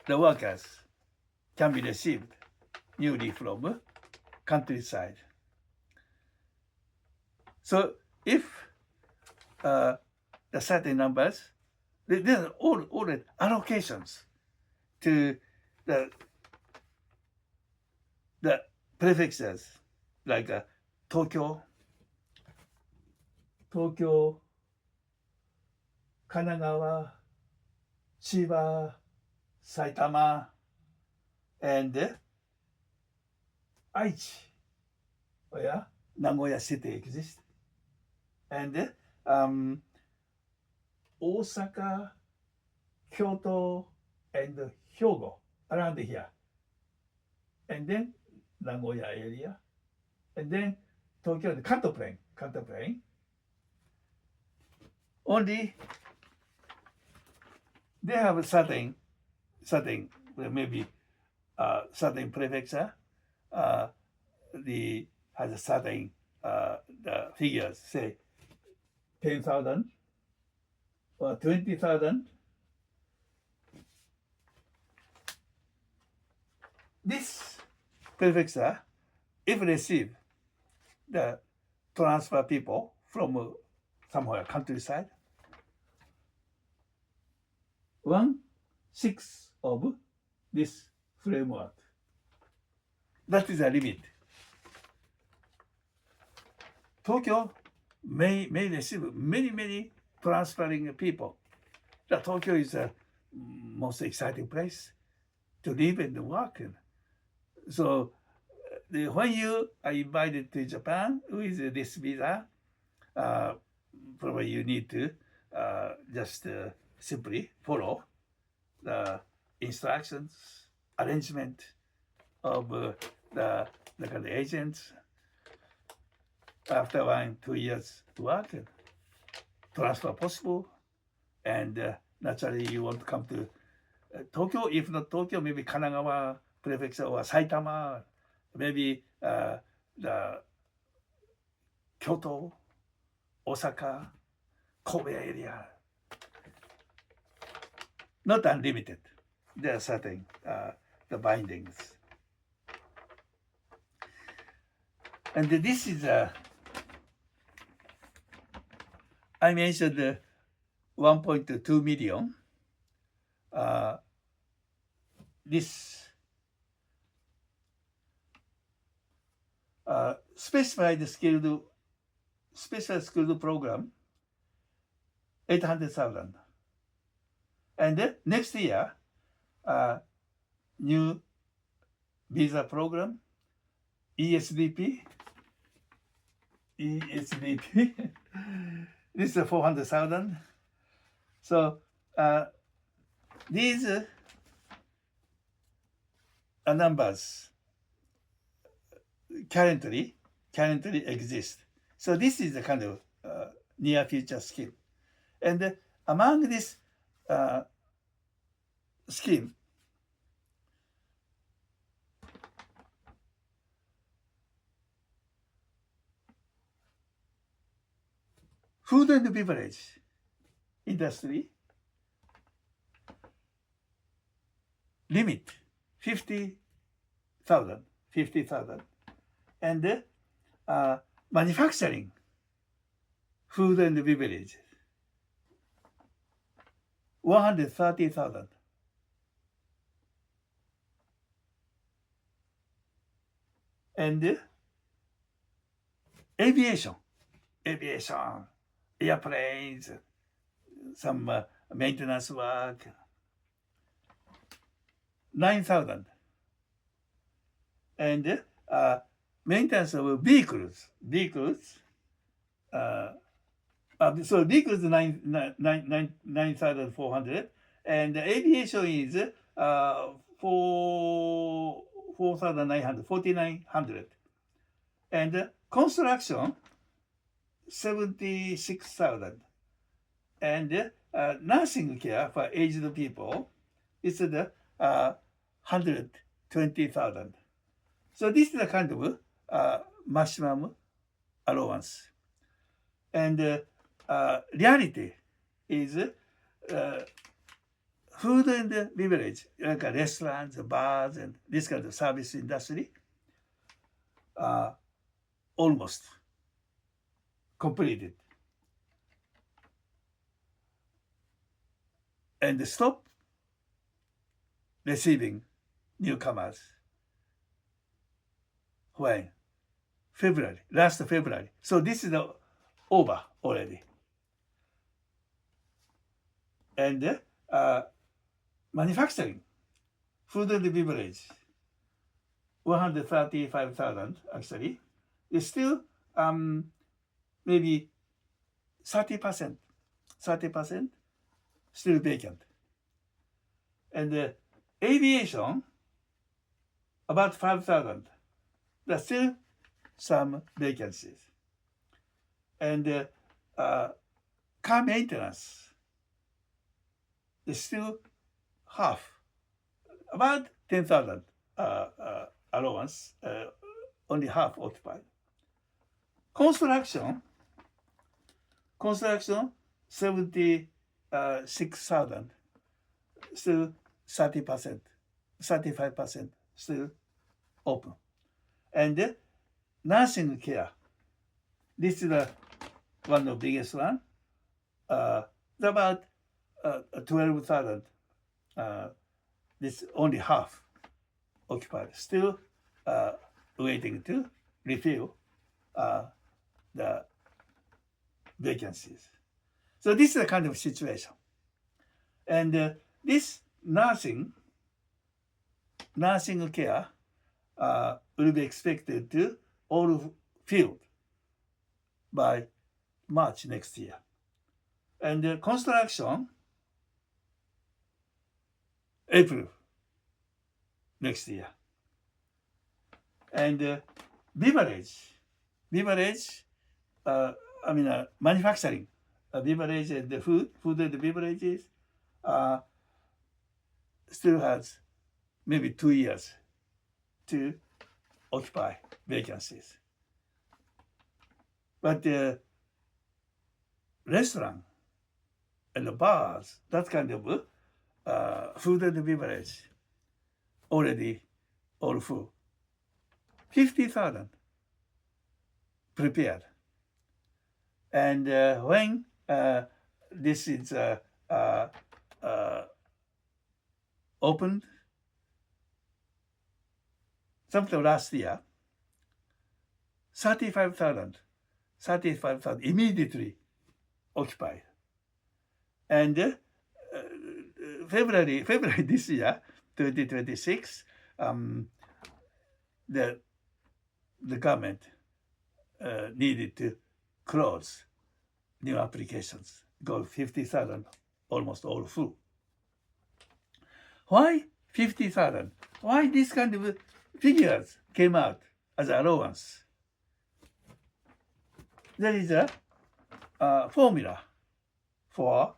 the workers can be received newly from countryside. So if the certain numbers, there are all the allocations to the prefectures like Tokyo, 神奈川、千葉、埼玉、and 愛知 where Nagoya city exists, and 大阪、京都 and 兵庫 around here, and then Nagoya area, and then Tokyo and Kanto plain. Only they have certain maybe certain prefecture has a certain the figures, say 10,000 or 20,000. This prefecture, if receive the transfer people from somewhere countryside, 1/6 of this framework. That is a limit. Tokyo may receive many transferring people. The Tokyo is the most exciting place to live and work in. So when you are invited to Japan with this visa, probably you need to just simply follow the instructions, arrangement of the agents. After 1-2 years work, transfer possible, and naturally you want to come to Tokyo. If not Tokyo, maybe Kanagawa prefecture or Saitama, maybe the Kyoto, Osaka, Kobe area. Not unlimited. There are certain the bindings. And this is I mentioned 1.2 million. This special skilled program, 800,000. And next year, new visa program, ESDP. This is 400,000. So these numbers currently exist. So this is the kind of near future scheme. And among this scheme, food and beverage industry limit 50,000, and manufacturing food and beverage 130,000. And aviation, airplanes, some maintenance work, 9,000. And maintenance of vehicles, so vehicles 9,400, and aviation is 4,900, and construction 76,000, and nursing care for aged people is the 120,000. So this is the kind of maximum allowance. And reality is food and beverage, like restaurants, bars, and this kind of service industry, almost completed. And stop receiving newcomers when? February, last February. So this is over already. And manufacturing, food and beverage, 135,000 actually, is still maybe 30% still vacant. And aviation, about 5,000. There's still some vacancies. And car maintenance is still half, about 10,000 allowance, only half occupied. Construction, 76,000, still 30%, 35% still open. And nursing care, this is one of the biggest one. About 12,000. This only half occupied. Still waiting to refill the vacancies. So this is the kind of situation. And this nursing care will be expected to all filled by March next year. And construction, April next year. And beverage, manufacturing, beverage and the food and the beverages still has maybe 2 years to occupy vacancies. But the restaurant and the bars, that kind of food and beverage, already all full. 50,000 prepared. And when this is opened, sometime last year, 35,000 immediately occupied. And February this year, 2026, the government needed to close new applications because 50,000 almost all full. Why 50,000? Why this kind of figures came out as allowance? There is a formula for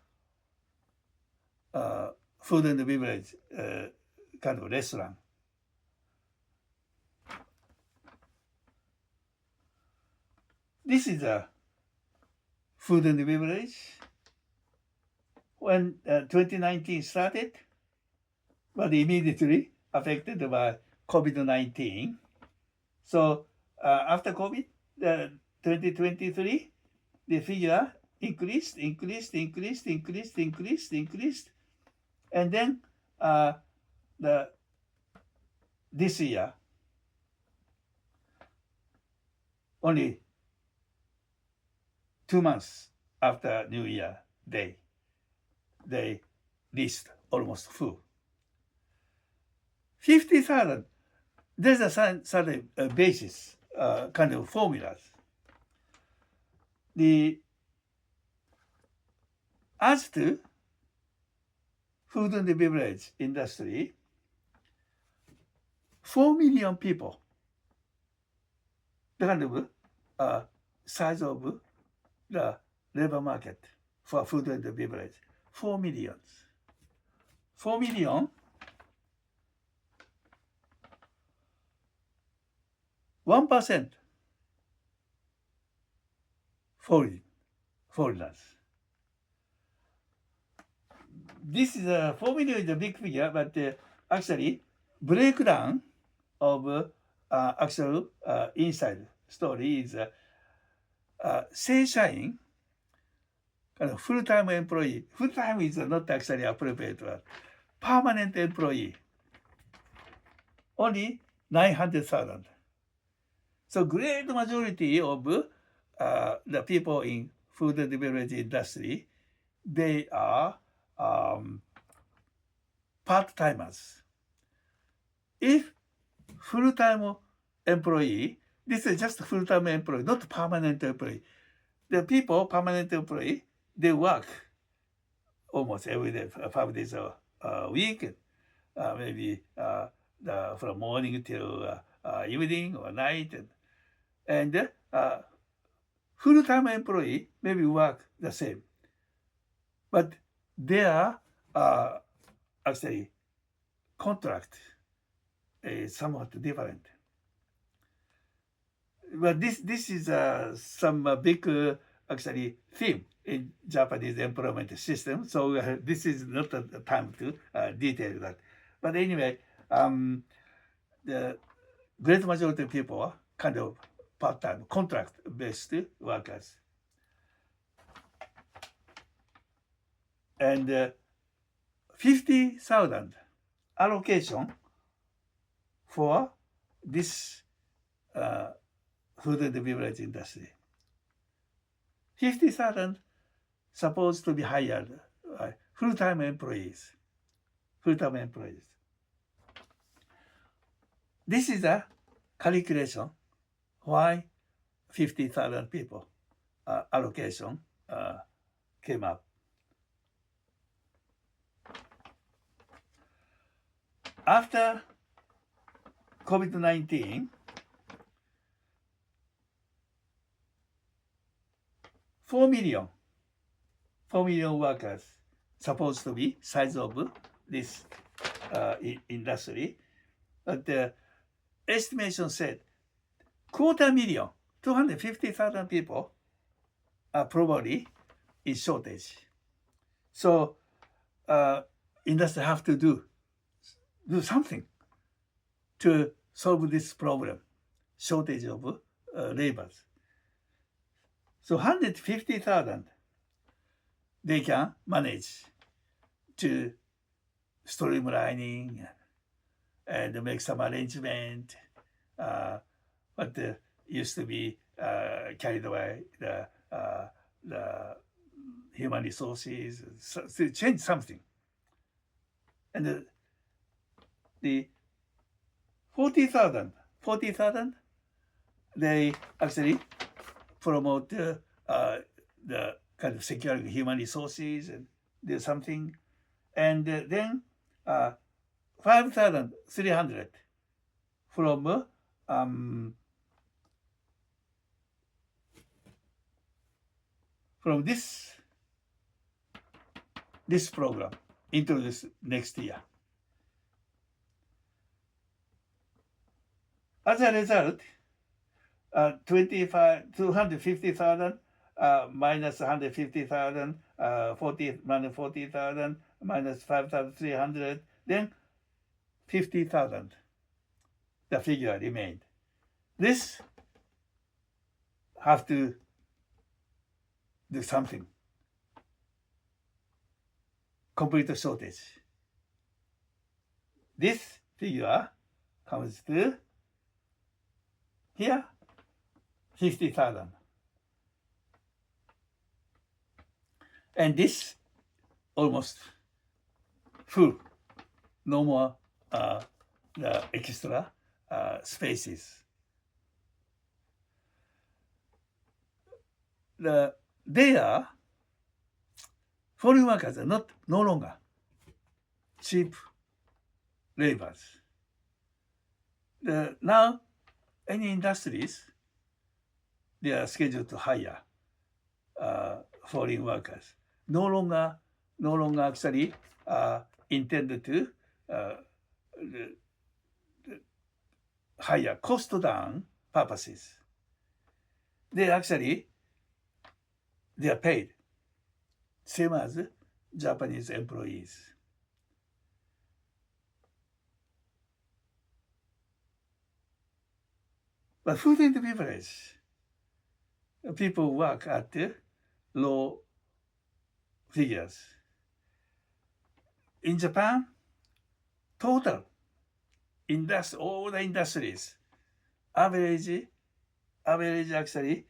food and beverage kind of restaurant. This is a food and beverage. When 2019 started, but immediately affected by COVID-19. So after COVID, 2023, the figure increased. And then this year, only 2 months after New Year Day, they list almost full. 50,000. There's a certain basis, kind of formulas. As to food and beverage industry, 4 million people, the kind of size of the labor market for food and beverage, 4 million. 4 million, 1% foreigners. This is a 4 million is a big figure, but actually breakdown of actual inside story is正社員 kind of full-time employee. Full-time is not actually appropriate word. Permanent employee. Only 900,000. So great majority of the people in food and beverage industry, they are part-timers. If full-time employee, this is just full-time employee, not permanent employee. The people, permanent employee, they work almost every day, 5 days a week, maybe from morning till evening or night. And full-time employee maybe work the same. But their actually contract is somewhat different. But this is some big actually theme in Japanese employment system. So this is not the time to detail that. But anyway, the great majority of people are kind of part-time, contract-based workers. And 50,000 allocation for this food and beverage industry. 50,000 supposed to be hired full-time employees. Full-time employees. This is a calculation why 50,000 people allocation came up. After COVID-19, 4 million workers supposed to be size of this industry, but the estimation said 250,000, 250,000 people are probably in shortage. So industry have to do something to solve this problem, shortage of laborers. So 150,000 they can manage to streamlining and make some arrangement. What used to be carried away the human resources, to change something. And the 40,000, they actually promote the kind of securing human resources and do something. And then 5,300 from this program into this next year. As a result, 250,000 minus 150,000, 40,000 minus 5,300, then 50,000. The figure remained. This have to do something. Complete shortage. This figure comes to here 50,000. And this almost full. No more the extra spaces. They are foreign workers are no longer cheap laborers. Now, any industries, they are scheduled to hire foreign workers. No longer actually intended to hire cost down purposes. They actually they are paid same as Japanese employees. But food and beverage, people work at low figures. In Japan, total all the industries, average actually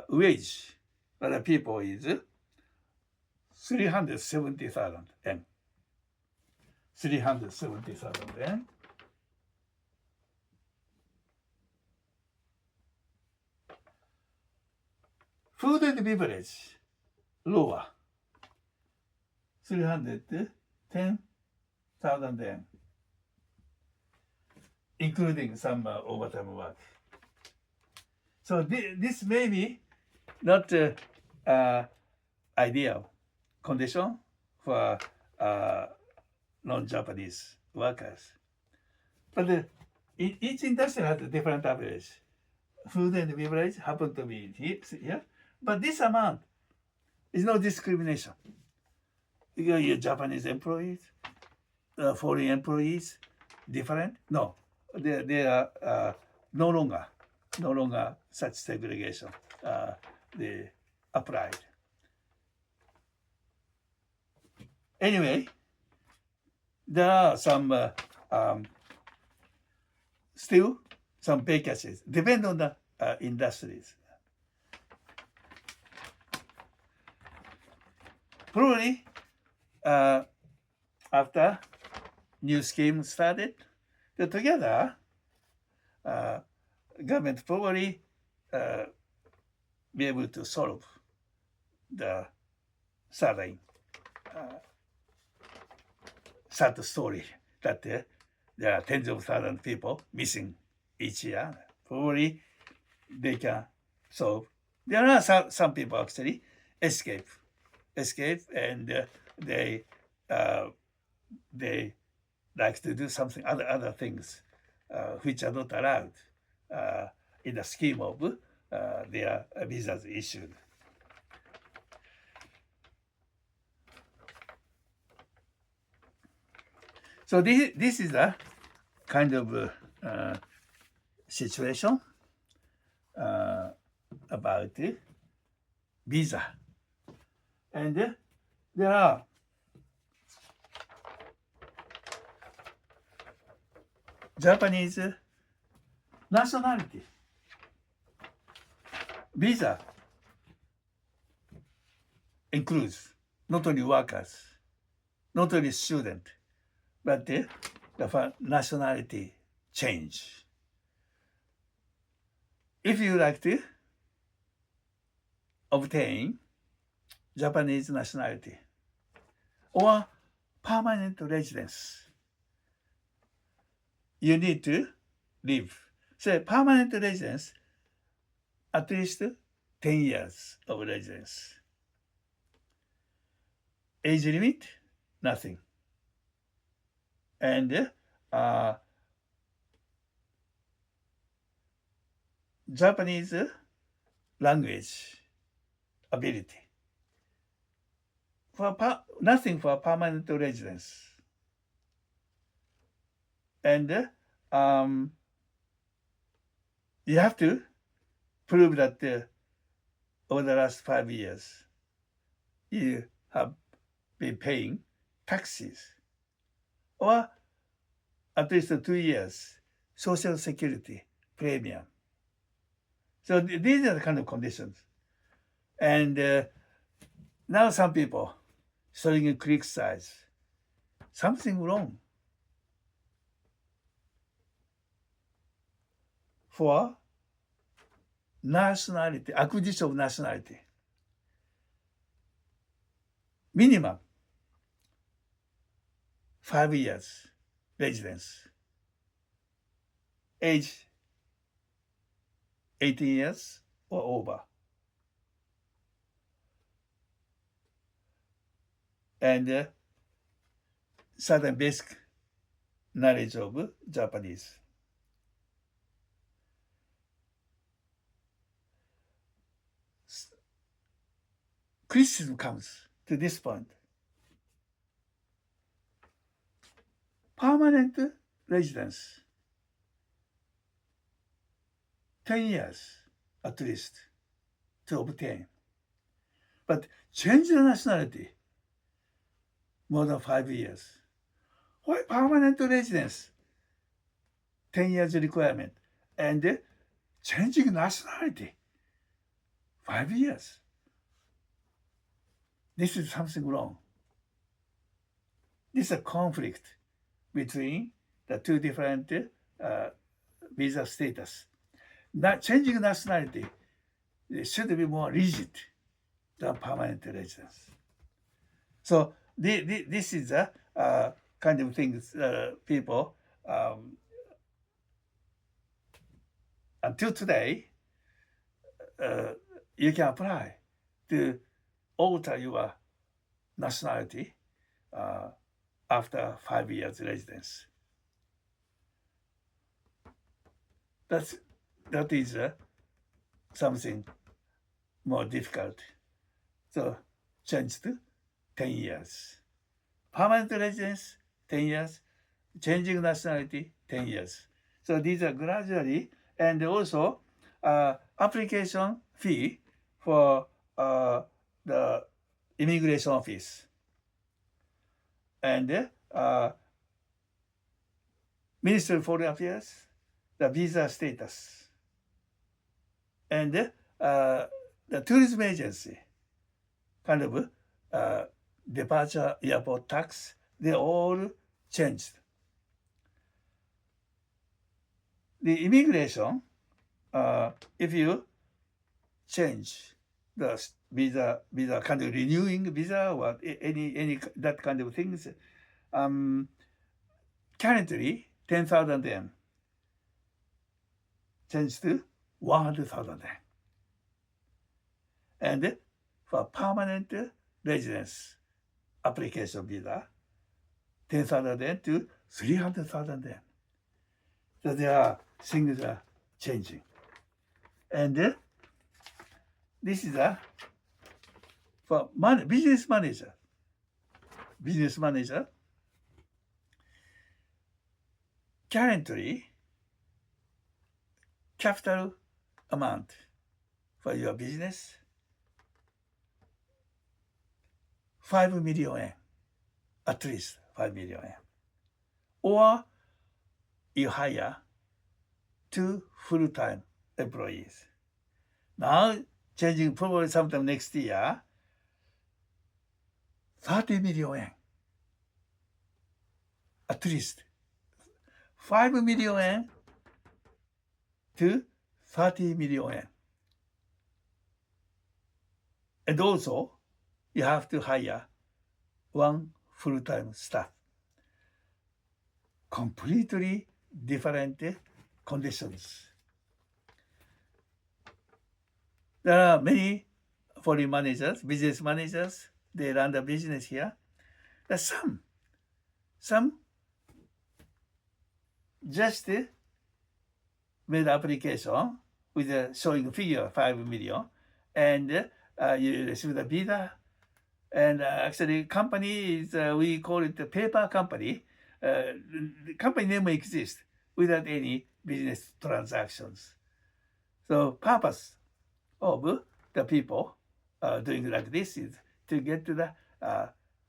wage for the people is 370,000 yen. 370,000 yen. Food and beverage, lower. 310,000 yen, including some overtime work. So this may be not ideal condition for non-Japanese workers. But each industry has a different average. Food and beverage happen to be here, but this amount is no discrimination. Your Japanese employees, foreign employees, different? No, they are no longer such segregation they applied. Anyway, there are some still some vacancies, depend on the industries. Probably after new scheme started, together government probably be able to solve the certain sad story that there are tens of thousands of people missing each year. Probably they can solve. There are some people actually escape, and they like to do something other things which are not allowed in the scheme of their visas issued. So this is a kind of situation about visa, and there are Japanese nationality visa includes not only workers, not only students, but the nationality change. If you like to obtain Japanese nationality or permanent residence, you need to live. So permanent residence, at least 10 years of residence. Age limit, nothing. And Japanese language ability. Nothing for permanent residence. And you have to prove that over the last 5 years, you have been paying taxes, or at least 2 years social security premium. So these are the kind of conditions. And now some people starting to criticize something wrong for nationality, acquisition of nationality. Minimum 5 years residence. Age 18 years or over. And certain basic knowledge of Japanese. criticism comes to this point. Permanent residence, 10 years at least to obtain. But change the nationality, more than 5 years. Why permanent residence, 10 years requirement, and changing nationality, 5 years? This is something wrong. This is a conflict between the two different visa status. Not changing nationality should be more rigid than permanent residence. So this is a kind of things people until today you can apply to alter your nationality after 5 years residence. That is something more difficult. So change to 10 years. Permanent residence, 10 years. Changing nationality, 10 years. So these are gradually, and also application fee for the immigration office. And Ministry of Foreign Affairs, the visa status. And the tourism agency, kind of departure airport tax, they all changed. The immigration, if you change the visa kind of renewing visa or any that kind of things, currently 10,000 yen changed to 100,000 yen. And for permanent residence application visa, 10,000 yen to 300,000 yen. So there are things are changing. And this is for business manager. Business manager, currently, capital amount for your business, 5 million yen, at least 5 million yen. Or you hire 2 full-time employees. Now, changing probably sometime next year, 30 million yen. At least 5 million yen to 30 million yen. And also, you have to hire 1 full-time staff. Completely different conditions. There are many foreign managers, business managers, they run the business here. There's some just made application with showing figure 5 million, and you receive the visa. And actually, company is we call it the paper company. The company name exists without any business transactions. So purpose of the people doing like this is to get to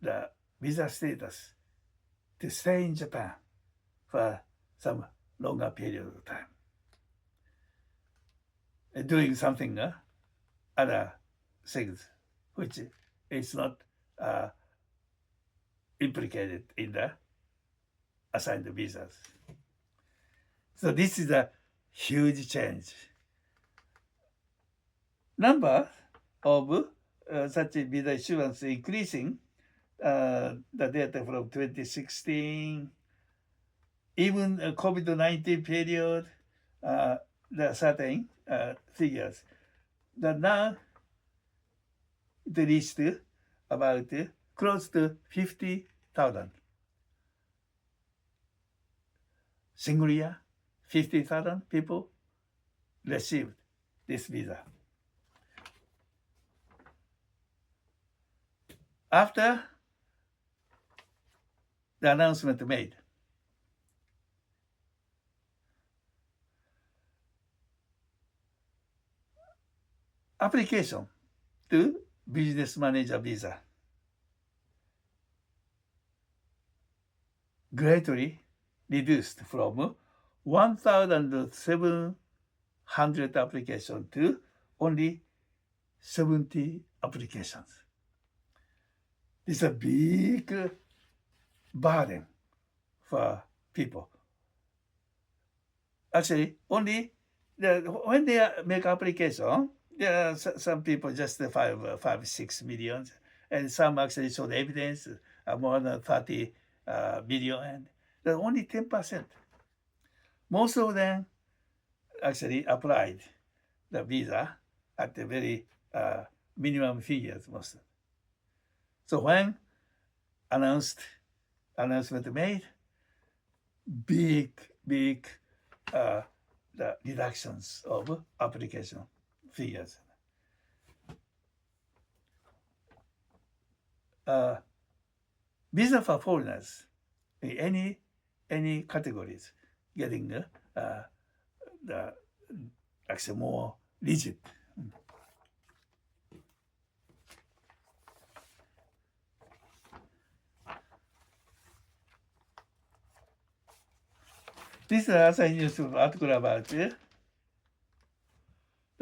the visa status to stay in Japan for some longer period of time. Doing something other things which is not implicated in the assigned visas. So this is a huge change. Number of such visa issuance increasing, the data from 2016, even COVID-19 period, there are certain figures that now it reached about close to 50,000. Single year, 50,000 people received this visa. After the announcement made, application to business manager visa greatly reduced from 1,700 applications to only 70 applications. It's a big burden for people. Actually, only when they make application, there are some people just 6 million, and some actually show the evidence more than 30 million, and there's only 10%. Most of them actually applied the visa at the very minimum figures most. So when announcement made, big the reductions of application figures. Visa for foreigners in any categories getting the actually more rigid. This is also a news article about the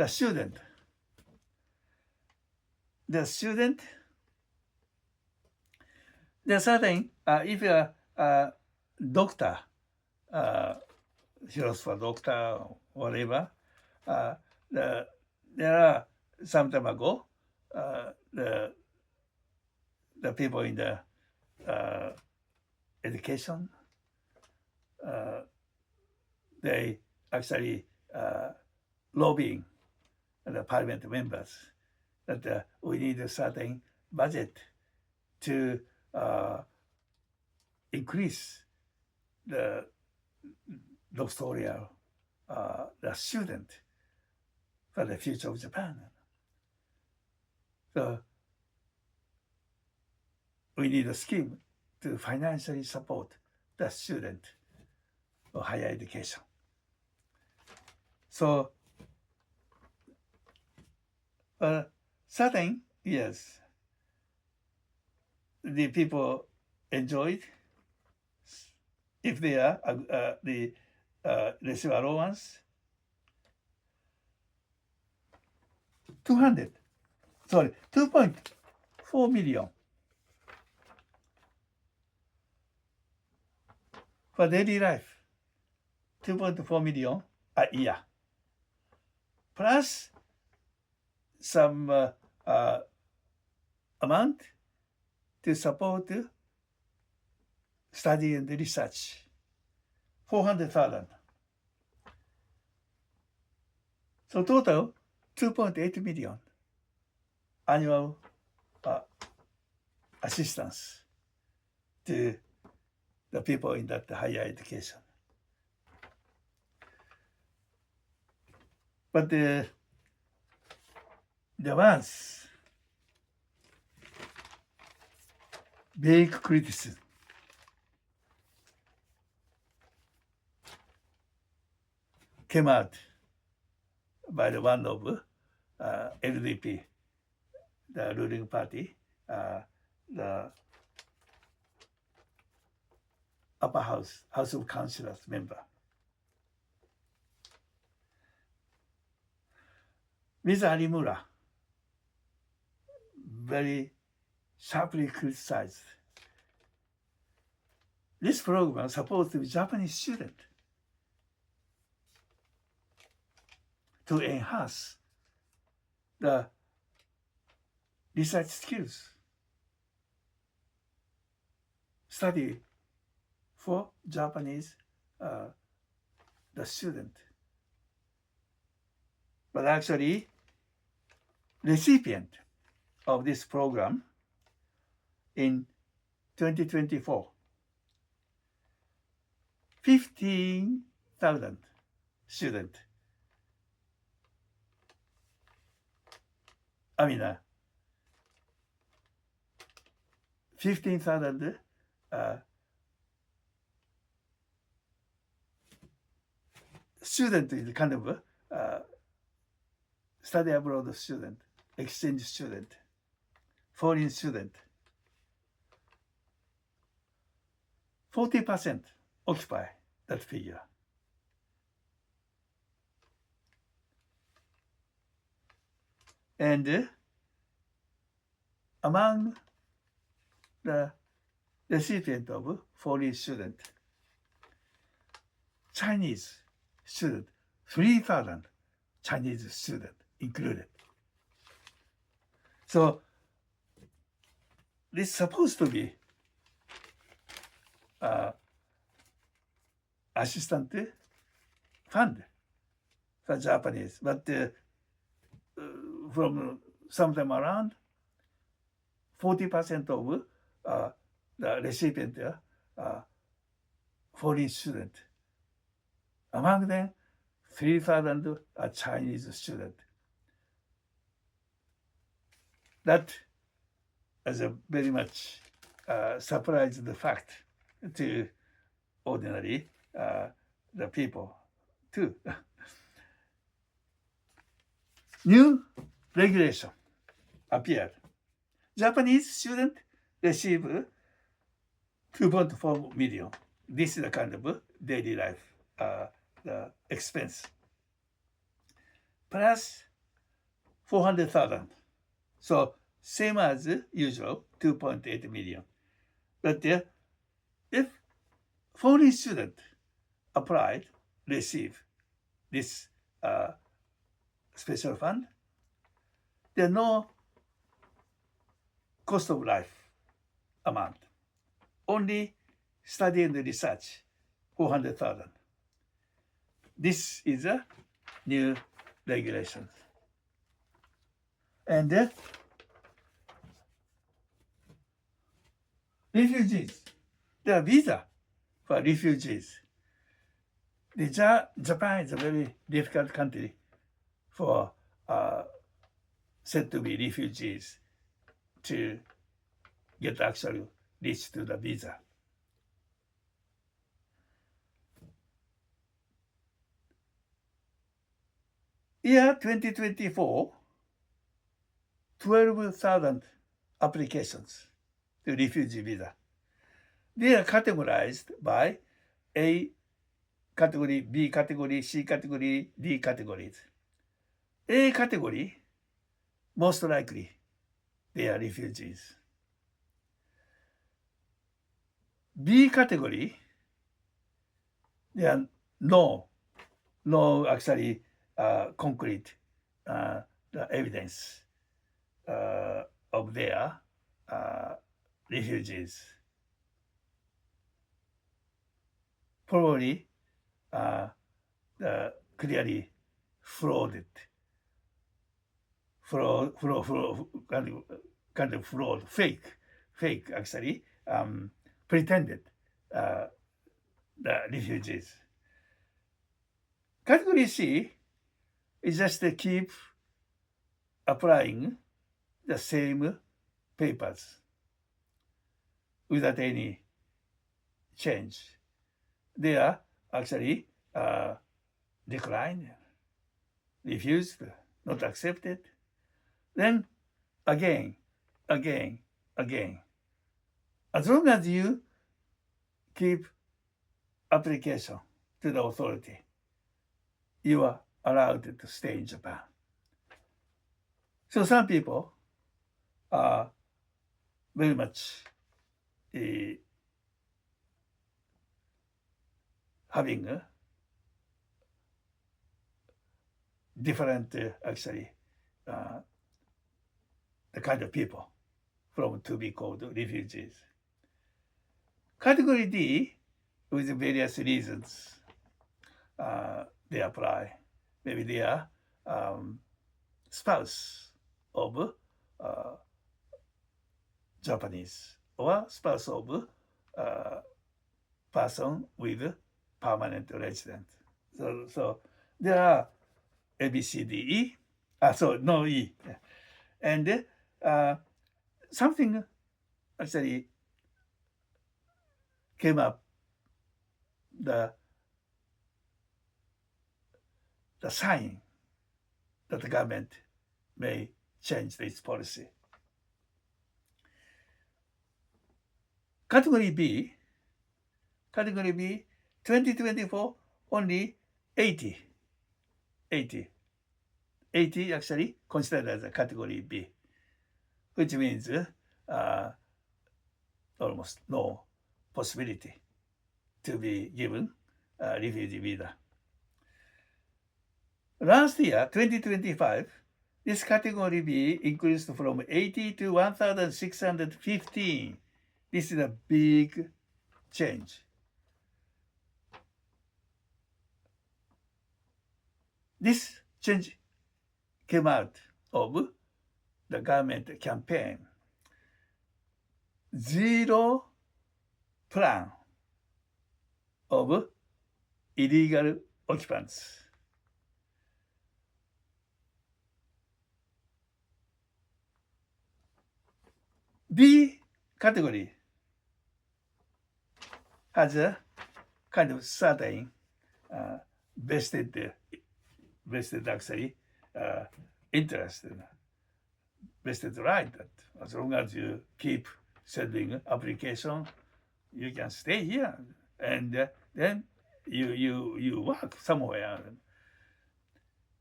student. The student, there's certain, if you're a doctor, philosopher, doctor, or whatever, there are some time ago, the people in the education, they actually lobbying the parliament members that we need a certain budget to increase the doctoral the student for the future of Japan. So we need a scheme to financially support the student of higher education. So certain years, the people enjoyed if they are the receive allowance 2.4 million for daily life, 2.4 million a year, plus some amount to support study and research, 400,000. So total 2.8 million annual assistance to the people in that higher education. But the ones big criticism came out by the one of LDP, the ruling party, the upper house of councillors member. Mr. Arimura very sharply criticized this program supposed to be Japanese student to enhance the research skills, study for Japanese the student. But actually, recipient of this program in 2024, 15,000 students. I mean, 15,000 student is kind of study abroad student, exchange student, foreign student. 40% occupy that figure. And among the recipient of foreign student, Chinese student, 3,000 Chinese student included. So this is supposed to be assistant fund for Japanese, but from sometime around 40% of the recipient foreign student. Among them, 3,000 are Chinese students. That is a very much surprising fact to ordinary the people too. New regulation appeared. Japanese students receive 2.4 million. This is the kind of daily life the expense. Plus 400,000. So same as usual, 2.8 million. But if foreign student applied, receive this special fund, there are no cost of life amount. Only study and research, 400,000. This is a new regulation. And refugees, there are visa for refugees. Japan is a very difficult country for said to be refugees to get actually reach to the visa. Year 2024, 12,000 applications to refugee visa. They are categorized by A category, B category, C category, D categories. A category, most likely, they are refugees. B category, there are no actually concrete the evidence of their refugees. Probably clearly fraud, kind of fraud, fake actually, pretended the refugees. Category C is just to keep applying the same papers without any change. They are actually declined, refused, not accepted. Then again. As long as you keep application to the authority, you are allowed to stay in Japan. So some people are very much having different, actually, the kind of people from to be called refugees. Category D, with various reasons, they apply. Maybe they are spouse of Japanese or spouse of person with permanent resident. So there are A, B, C, D, E. So no E. And something actually came up the sign that the government may change its policy. Category B, 2024, only 80 actually considered as a category B, which means almost no possibility to be given a refugee visa. Last year, 2025, this category B increased from 80 to 1,615. This is a big change. This change came out of the government campaign. Zero plan of illegal occupants. B category has a kind of certain vested actually interest, vested right that as long as you keep sending application, you can stay here, and then you work somewhere.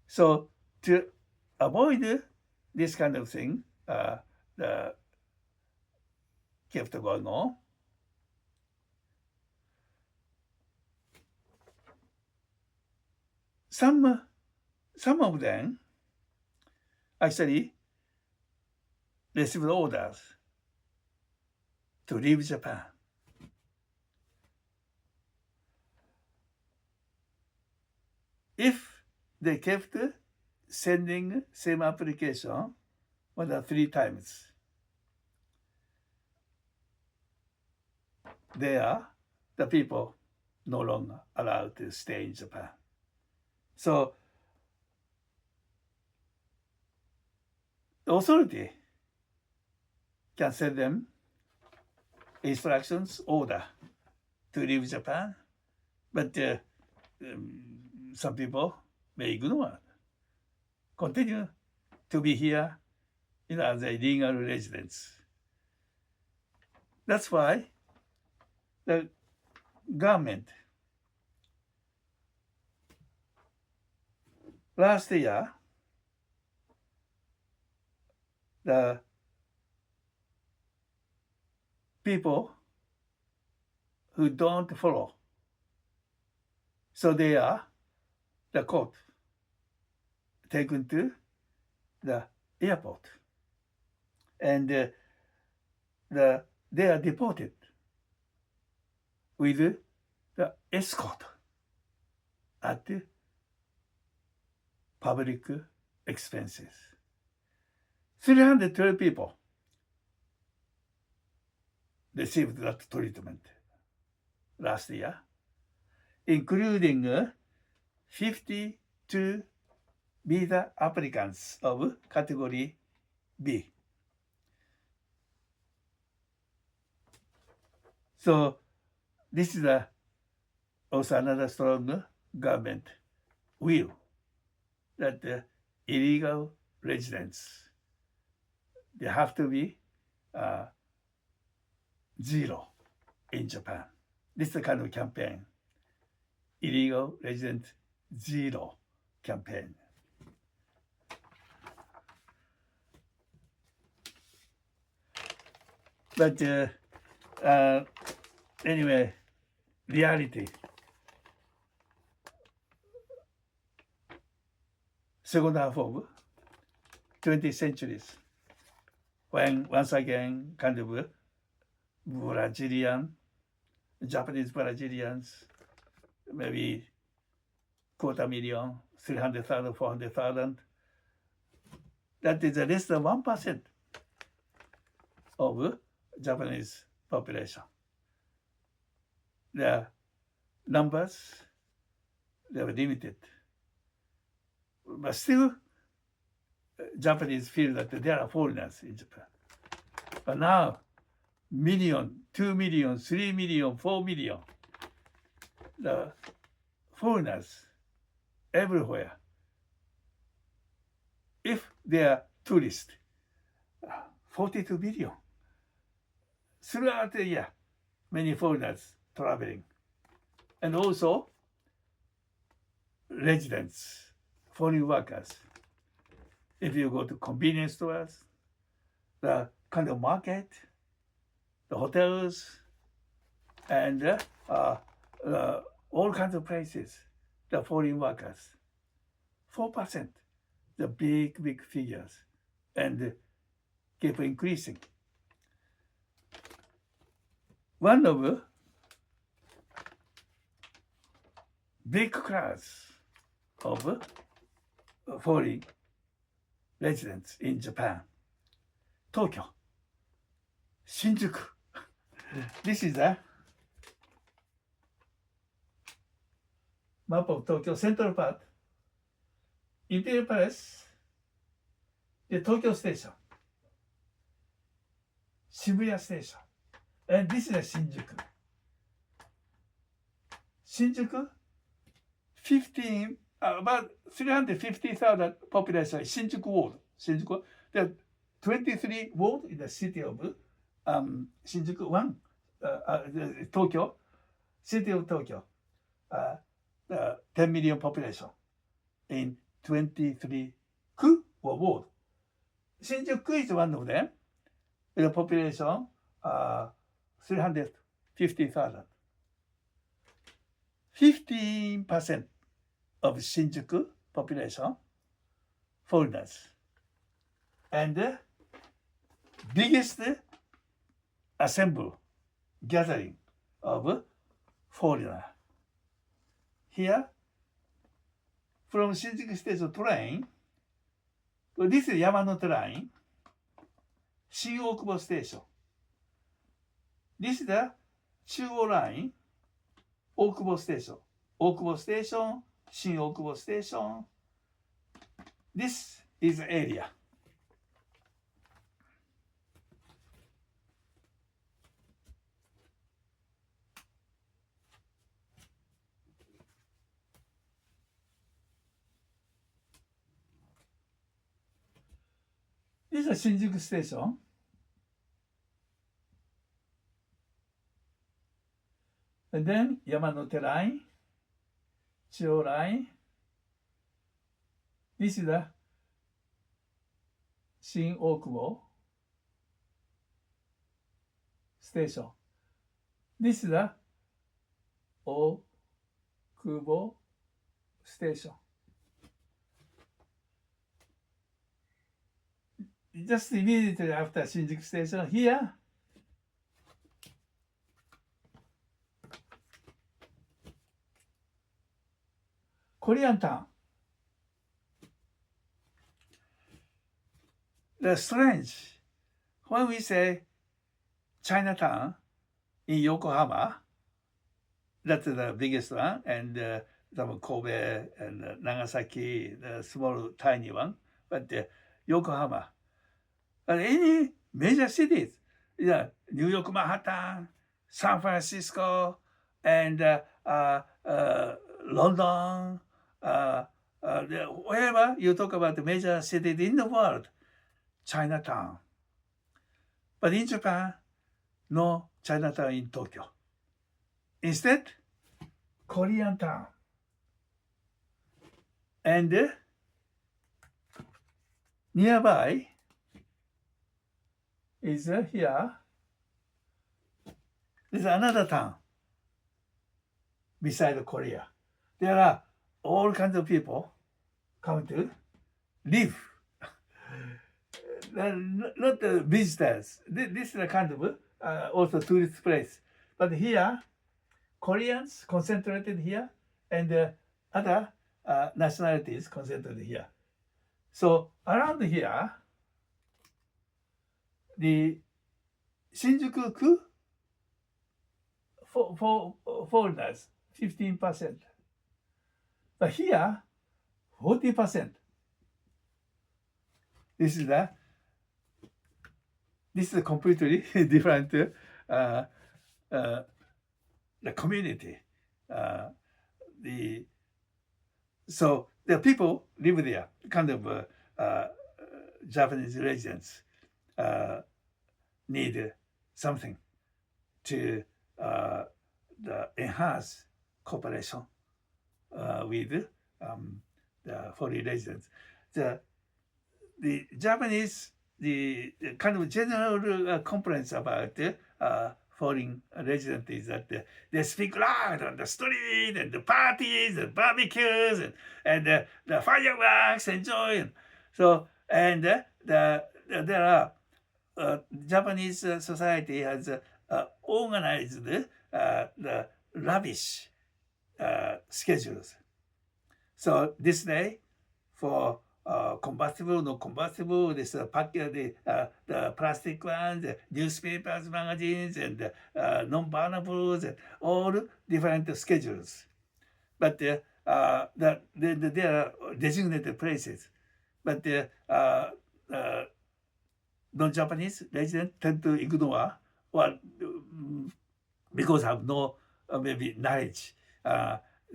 So to avoid this kind of thing, the kept going on. Some of them actually received orders to leave Japan. If they kept sending same application more than 3 times, they are the people no longer allowed to stay in Japan. So the authority can send them instructions, order to leave Japan, but some people may ignore, continue to be here as a legal residents. That's why the government last year, the people who don't follow, so they are the court taken to the airport, and they are deported with the escort at public expenses. 312 people received that treatment last year, including 52 visa applicants of category B. So this is also another strong government will that illegal residents, they have to be zero in Japan. This is the kind of campaign, illegal resident zero campaign. But anyway, reality. Second half of 20th centuries, when once again kind of Japanese Brazilians, maybe 250,000, 300,000, 400,000. That is less than 1% of Japanese population. The numbers, they were limited. But still, Japanese feel that there are foreigners in Japan. But now, million, 2 million, 3 million, 4 million. The foreigners everywhere. If they are tourists, 42 million. Throughout the year, many foreigners traveling. And also residents, foreign workers. If you go to convenience stores, the kind of market, the hotels, and all kinds of places, the foreign workers. 4%, the big figures, and keep increasing. One of big class of foreign residents in Japan, Tokyo, Shinjuku. This is a map of Tokyo central part, Imperial Palace, the Tokyo Station, Shibuya Station, and this is a Shinjuku. Shinjuku, about 350,000 population, Shinjuku ward. Shinjuku, there are 23 wards in the city of Shinjuku, Tokyo, city of Tokyo. 10 million population in 23 ku or ward. Shinjuku is one of them. The population 350,000. 15% of Shinjuku population foreigners. And the biggest gathering of foreigners. Here, from Shinjuku Station train, this is Yamanote line, Shin-Okubo Station. This is the Chuo line, Okubo Station. Okubo Station, Shin-Okubo Station. This is the area. This is Shinjuku Station. And then Yamanote line, Chuo line. This is the Shin-Okubo Station. This is the Okubo Station. Just immediately after Shinjuku Station, here, Korean town. The strange, when we say Chinatown in Yokohama, that's the biggest one, and Kobe and Nagasaki, the small, tiny one, but Yokohama. But any major cities, New York, Manhattan, San Francisco, and London, wherever you talk about the major cities in the world, Chinatown. But in Japan, no Chinatown in Tokyo. Instead, Korean town. And nearby is here. There's another town beside Korea. There are all kinds of people come to live. Not the visitors. This is a kind of also tourist place. But here, Koreans concentrated here, and other nationalities concentrated here. So around here, the Shinjuku-ku for foreigners, 15%. But here, 40%. This is a completely different the community. The So the people live there, kind of Japanese residents need something to enhance cooperation with the foreign residents. The Japanese, the kind of general complaints about foreign residents is that they speak loud on the street and the parties and barbecues and the fireworks and joy. There are Japanese society has organized the lavish schedules. So this day for combustible, no combustible, this the plastic ones, the newspapers, magazines, and non-burnables, and all different schedules. But there are designated places. But non-Japanese residents tend to ignore, or because have no maybe knowledge.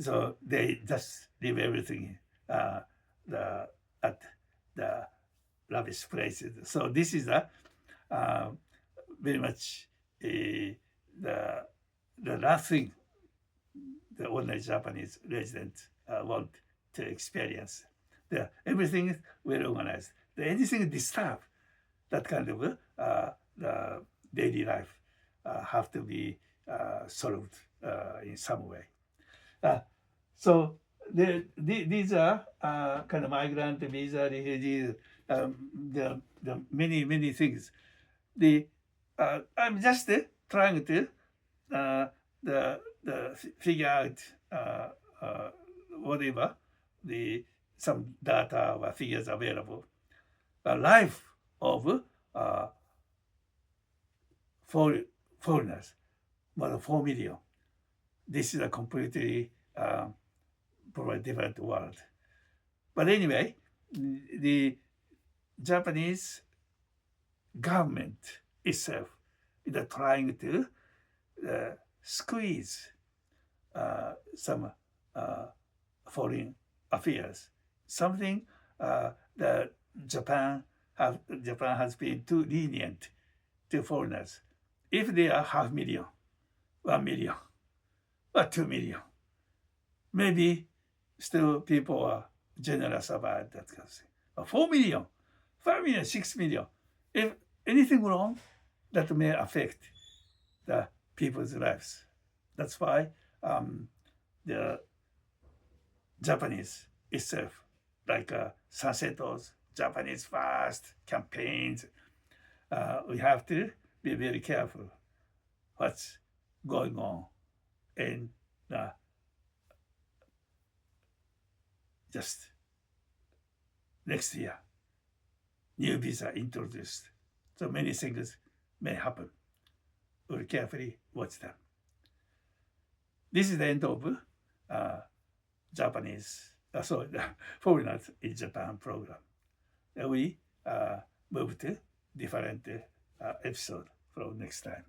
So they just leave everything at the lavish places. So this is very much the last thing the ordinary Japanese residents want to experience. Everything is well organized. Anything disturb that kind of the daily life have to be solved in some way. So these are kind of migrant, visa, refugees, the many things. I'm just trying to figure out whatever some data or figures available. The life of foreigners, more than 4 million. This is a completely probably different world. But anyway, the Japanese government itself is trying to squeeze some foreign affairs. Something that Japan has been too lenient to foreigners. If they are 500,000, 1 million, or 2 million, maybe still people are generous about that kind of thing. But 4 million, 5 million, 6 million, if anything wrong, that may affect the people's lives. That's why the Japanese itself, like Sanseto's Japanese First campaigns, we have to be very careful what's going on in just next year. New visa introduced. So many things may happen. We'll carefully watch them. This is the end of Japanese, the foreigners in Japan program. We move to different episode from next time.